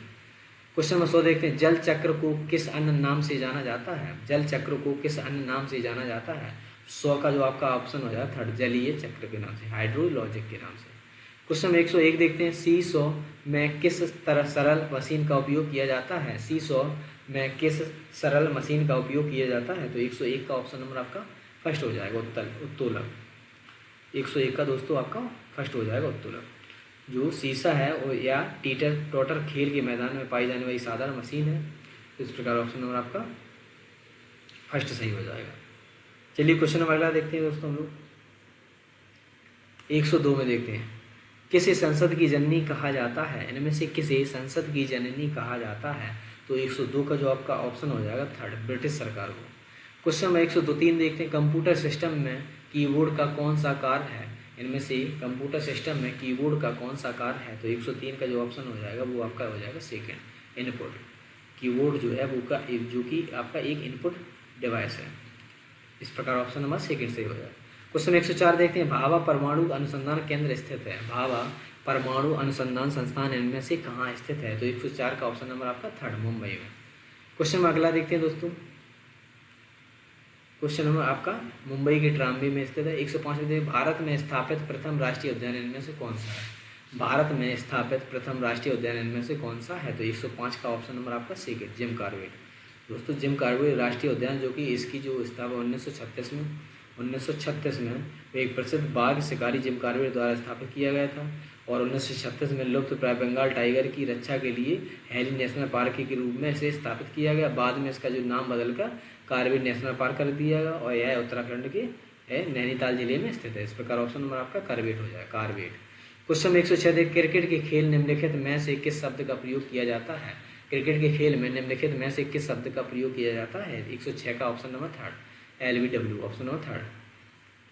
क्वेश्चन नंबर 100 देखते हैं, जल चक्र को किस अन्य नाम से जाना जाता है? जल चक्र को किस अन्य नाम से जाना जाता है? 100 का जो आपका ऑप्शन हो जाएगा थर्ड, जलीय चक्र के नाम से, हाइड्रोलॉजिक के नाम से। क्वेश्चन नंबर 101 देखते हैं, सीसॉ में किस तरह सरल मशीन का उपयोग किया जाता है? सीसॉ में किस सरल मशीन का उपयोग किया जाता है? तो 101 का ऑप्शन नंबर आपका फर्स्ट हो जाएगा, उत्तोलक। 101 का दोस्तों आपका फर्स्ट हो जाएगा उत्तोलक। जो सीसा है वो या टीटर टोटर खेल के मैदान में पाई जाने वाली साधारण मशीन है, तो इस प्रकार ऑप्शन नंबर आपका फर्स्ट सही हो जाएगा। चलिए क्वेश्चन नंबर अगला देखते हैं दोस्तों हम लोग 102 में देखते हैं, किसे संसद की जननी कहा जाता है? इनमें से किसे संसद की जननी कहा जाता है? तो 102 का जो आपका ऑप्शन हो जाएगा थर्ड, ब्रिटिश सरकार को। क्वेश्चन नंबर 103 देखते हैं, कंप्यूटर सिस्टम में कीबोर्ड का कौन सा कार्य है? इनमें से कंप्यूटर सिस्टम में कीबोर्ड का कौन सा कार्य है? तो 103 का जो ऑप्शन हो जाएगा वो आपका हो जाएगा सेकंड, इनपुट। कीबोर्ड जो है वो का जो कि आपका एक इनपुट डिवाइस है, इस प्रकार ऑप्शन नंबर सेकंड सही हो जाएगा। क्वेश्चन 104 देखते हैं, भाभा परमाणु अनुसंधान केंद्र स्थित है? भाभा परमाणु अनुसंधान संस्थान इनमें से कहाँ स्थित है? तो 104 का ऑप्शन नंबर आपका थर्ड, मुंबई में। क्वेश्चन में अगला देखते हैं दोस्तों, क्वेश्चन नंबर आपका मुंबई के ट्राम्बी में स्थित है। 105 में देखिए, भारत में स्थापित प्रथम राष्ट्रीय उद्यान इनमें से कौन सा है? भारत में स्थापित प्रथम राष्ट्रीय उद्यान इनमें से कौन सा है? तो 105 का ऑप्शन नंबर आपका सेकंड, जिम कॉर्बेट। दोस्तों जिम कॉर्बेट राष्ट्रीय उद्यान जो कि इसकी जो स्थापना 1936 में 1936 में एक प्रसिद्ध बाघ शिकारी जिम कार्बेट द्वारा स्थापित किया गया था और 1936 में लुप्त प्राय बंगाल टाइगर की रक्षा के लिए हैली नेशनल पार्क के रूप में इसे स्थापित किया गया। बाद में इसका जो नाम बदलकर कार्बेट नेशनल पार्क कर दिया गया और यह उत्तराखंड के नैनीताल जिले में स्थित है। इस प्रकार ऑप्शन नंबर आपका कार्बेट हो जाएगा, कार्बेट। क्वेश्चन 106 देख, क्रिकेट के खेल निम्नलिखित में से किस शब्द का प्रयोग किया जाता है? क्रिकेट के खेल में निम्नलिखित में से किस शब्द का प्रयोग किया जाता है? 106 का option number third, LBW, option number third.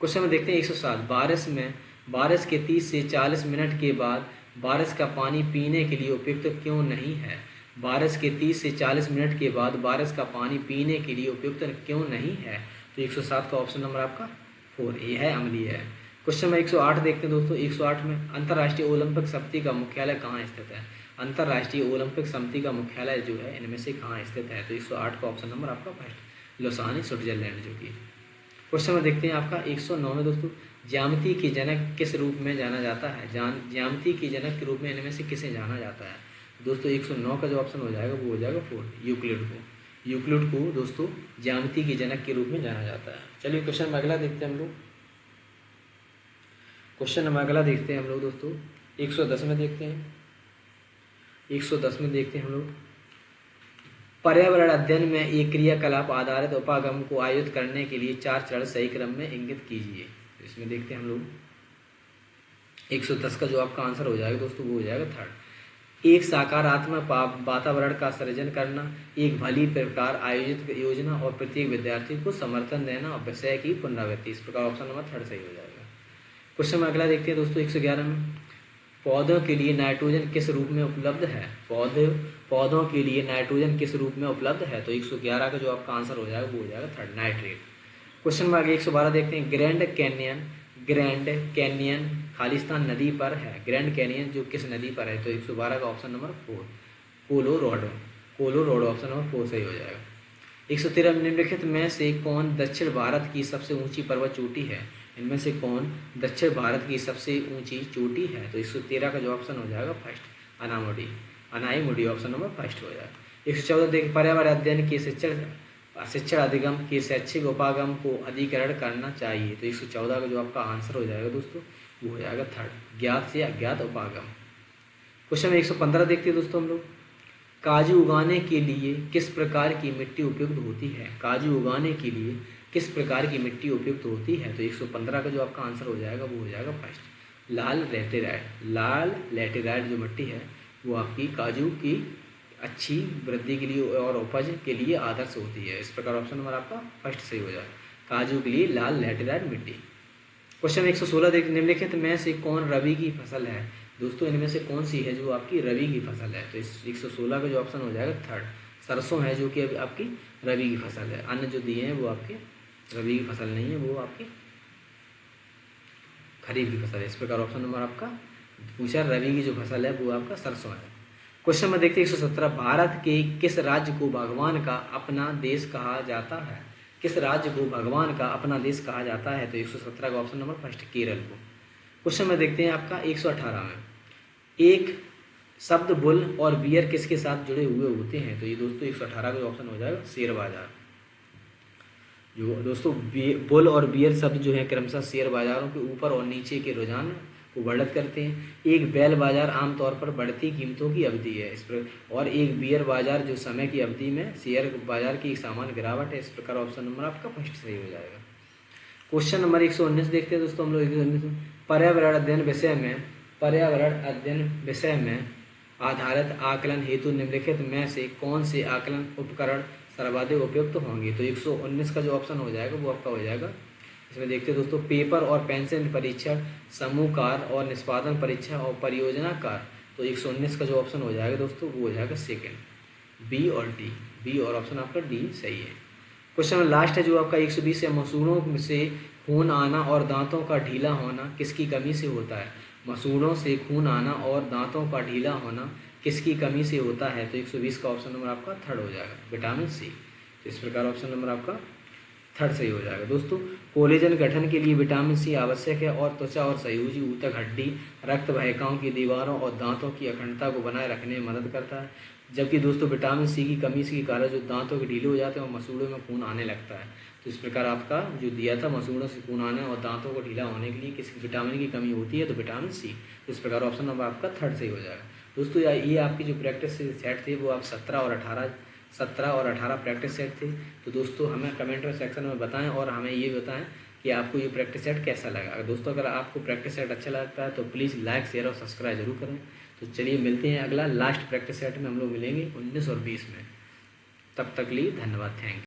Question में देखते हैं 107, बारिश के 30 से 40 मिनट के बाद बारिश का पानी पीने के लिए उपयुक्त क्यों नहीं है? बारिश के 30 से 40 मिनट के बाद बारिश का पानी पीने के लिए उपयुक्त क्यों नहीं है? तो 107 का ऑप्शन नंबर आपका 4, ये है अम्लीय है। क्वेश्चन में 108 देखते हैं दोस्तों। 108 में अंतर्राष्ट्रीय ओलंपिक समिति का मुख्यालय कहाँ स्थित है? अंतर्राष्ट्रीय ओलंपिक समिति का मुख्यालय जो है इनमें से कहाँ स्थित है? तो 108 का ऑप्शन नंबर आपका फर्स्ट, लोसानी, स्विट्जरलैंड जो कि। क्वेश्चन में देखते हैं आपका 109 में दोस्तों, ज्यामिति के जनक किस रूप में जाना जाता है? ज्यामिति के जनक के रूप में इनमें से किसे जाना जाता है? दोस्तों 109 का जो ऑप्शन हो जाएगा वो हो जाएगा 4, यूक्लिड को दोस्तों ज्यामिति के जनक के रूप में जाना जाता है। चलिए क्वेश्चन में अगला देखते हैं हम लोग। क्वेश्चन में अगला देखते हैं हम लोग दोस्तों 110 में देखते हैं। 110 में देखते हैं हम लोग, पर्यावरण अध्ययन में एक क्रियाकलाप आधारित उपागम को आयोजित करने के लिए 4 चरण सही क्रम में इंगित कीजिए। तो इसमें देखते हैं हम लोग 110 का जो आपका आंसर हो जाएगा दोस्तों वो हो जाएगा थर्ड। एक सकारात्मक वातावरण का सृजन करना, एक भली प्रकार आयोजित योजना और प्रत्येक विद्यार्थी को समर्थन देना और विषय की पुनरावृत्ति। इस प्रकार ऑप्शन नंबर थर्ड सही हो जाएगा। क्वेश्चन में अगला देखते हैं दोस्तों 111 में, पौधों के लिए नाइट्रोजन किस रूप में उपलब्ध है? पौधों के लिए नाइट्रोजन किस रूप में उपलब्ध है? तो 111 का जो आपका आंसर हो जाएगा वो हो जाएगा थर्ड, नाइट्रेट। क्वेश्चन में आगे 112 देखते हैं, ग्रैंड कैनियन खालिस्तान नदी पर है। ग्रैंड कैनियन जो किस नदी पर है? तो 112 का option number 4, Colorado, option number 4 सही हो जाएगा। 113 निम्नलिखित में से कौन दक्षिण भारत की सबसे ऊंची पर्वत चोटी है? इनमें से कौन दक्षिण भारत की सबसे ऊंची चोटी है? तो 113 का जो ऑप्शन हो जाएगा first, Anaimudi, option number first हो जाएगा। 114 देखिए, पर्यावरण अध्ययन के शिक्षण अधिगम के शैक्षिक उपागम को अधिकरण करना चाहिए। तो 114 का जो आपका आंसर हो जाएगा दोस्तों वो हो जाएगा थर्ड, ज्ञात से अज्ञात उपागम। क्वेश्चन में 115 देखते हैं दोस्तों हम लोग, काजू उगाने के लिए किस प्रकार की मिट्टी उपयुक्त होती है? काजू उगाने के लिए किस प्रकार की मिट्टी उपयुक्त होती है? तो 115 का जो आपका आंसर हो जाएगा वो हो जाएगा फर्स्ट, लाल लैटेराइट जो मिट्टी है वो आपकी काजू की अच्छी वृद्धि के लिए और उपज के लिए आदर्श होती है। इस प्रकार ऑप्शन नंबर आपका फर्स्ट सही हो जाएगा, काजू के लिए लाल लैटेराइट मिट्टी। क्वेश्चन 116 देख, निम्नलिखित में से कौन रबी की फसल है? दोस्तों इनमें से कौन सी है जो आपकी रबी की फसल है? तो इस 116 का जो ऑप्शन हो जाएगा थर्ड, सरसों है जो कि आपकी रबी की फसल है। अन्य जो दिए हैं वो आपके रबी की फसल नहीं है, वो आपकी खरीफ की फसल है। इस प्रकार ऑप्शन नंबर आपका पूछा, रबी की जो फसल है वो आपका सरसों है। क्वेश्चन में देखते हैं 117, भारत के किस राज्य को भगवान का अपना देश कहा जाता है? किस राज्य को भगवान का अपना देश कहा जाता है? तो 117 का ऑप्शन नंबर फर्स्ट, केरल को। क्वेश्चन में देखते हैं आपका 118 में, एक शब्द बुल और बियर किसके साथ जुड़े हुए होते हैं? तो ये दोस्तों 118 का ऑप्शन हो जाएगा शेयर बाजार। जो दोस्तों बुल और बियर शब्द जो है क्रमशः शेयर बाजारों के ऊपर और नीचे के रुझान को वर्णित करते हैं। एक बैल बाजार आमतौर पर बढ़ती कीमतों की अवधि है इस पर, और एक बियर बाजार जो समय की अवधि में शेयर बाजार की एक सामान्य गिरावट है। इस प्रकार ऑप्शन नंबर आपका फर्स्ट सही हो जाएगा। क्वेश्चन नंबर 119 देखते हैं दोस्तों हम लोग 119, पर्यावरण अध्ययन विषय में आधारित आकलन हेतु निम्नलिखित में से कौन से आकलन उपकरण सर्वाधिक उपयुक्त होंगे? तो 119 का जो ऑप्शन हो जाएगा वो आपका हो जाएगा, इसमें देखते हैं दोस्तों, पेपर और पेंसिल परीक्षण, समूह कार्य और निष्पादन परीक्षा और परियोजना कार्य। तो 119 का जो ऑप्शन हो जाएगा दोस्तों वो हो जाएगा सेकंड, बी और ऑप्शन आपका डी सही है। क्वेश्चन में लास्ट है जो आपका 120 है, मसूड़ों से खून आना और दांतों का ढीला होना किसकी कमी से होता है? मसूड़ों से खून आना और दांतों का ढीला होना किसकी कमी से होता है? तो 120 का ऑप्शन नंबर आपका थर्ड हो जाएगा, विटामिन सी। तो इस प्रकार ऑप्शन नंबर आपका थर्ड सही हो जाएगा। दोस्तों कोलेजन गठन के लिए विटामिन सी आवश्यक है और त्वचा और संयोजी ऊतक हड्डी, रक्त वाहिकाओं की दीवारों और दांतों की अखंडता को बनाए रखने में मदद करता है। जबकि दोस्तों विटामिन सी की कमी के कारण जो दांतों के ढीले हो जाते हैं और मसूड़ों में खून आने लगता है। तो इस प्रकार आपका जो दिया था मसूड़ों से खून आने और दांतों को ढीला होने के लिए किसी विटामिन की कमी होती है तो विटामिन सी। तो इस प्रकार ऑप्शन नंबर आपका थर्ड सही हो जाएगा। दोस्तों ये आपकी जो प्रैक्टिस सेट थे वो आप 17 और 18 प्रैक्टिस सेट थे। तो दोस्तों हमें कमेंट में सेक्शन में बताएं और हमें ये बताएं कि आपको ये प्रैक्टिस सेट कैसा लगा। अगर दोस्तों अगर आपको प्रैक्टिस सेट अच्छा लगता है तो प्लीज़ लाइक शेयर और सब्सक्राइब जरूर करें। तो चलिए मिलते हैं अगला लास्ट प्रैक्टिस सेट में हम लोग मिलेंगे 19 और 20 में। तब तक लिए धन्यवाद, थैंक यू।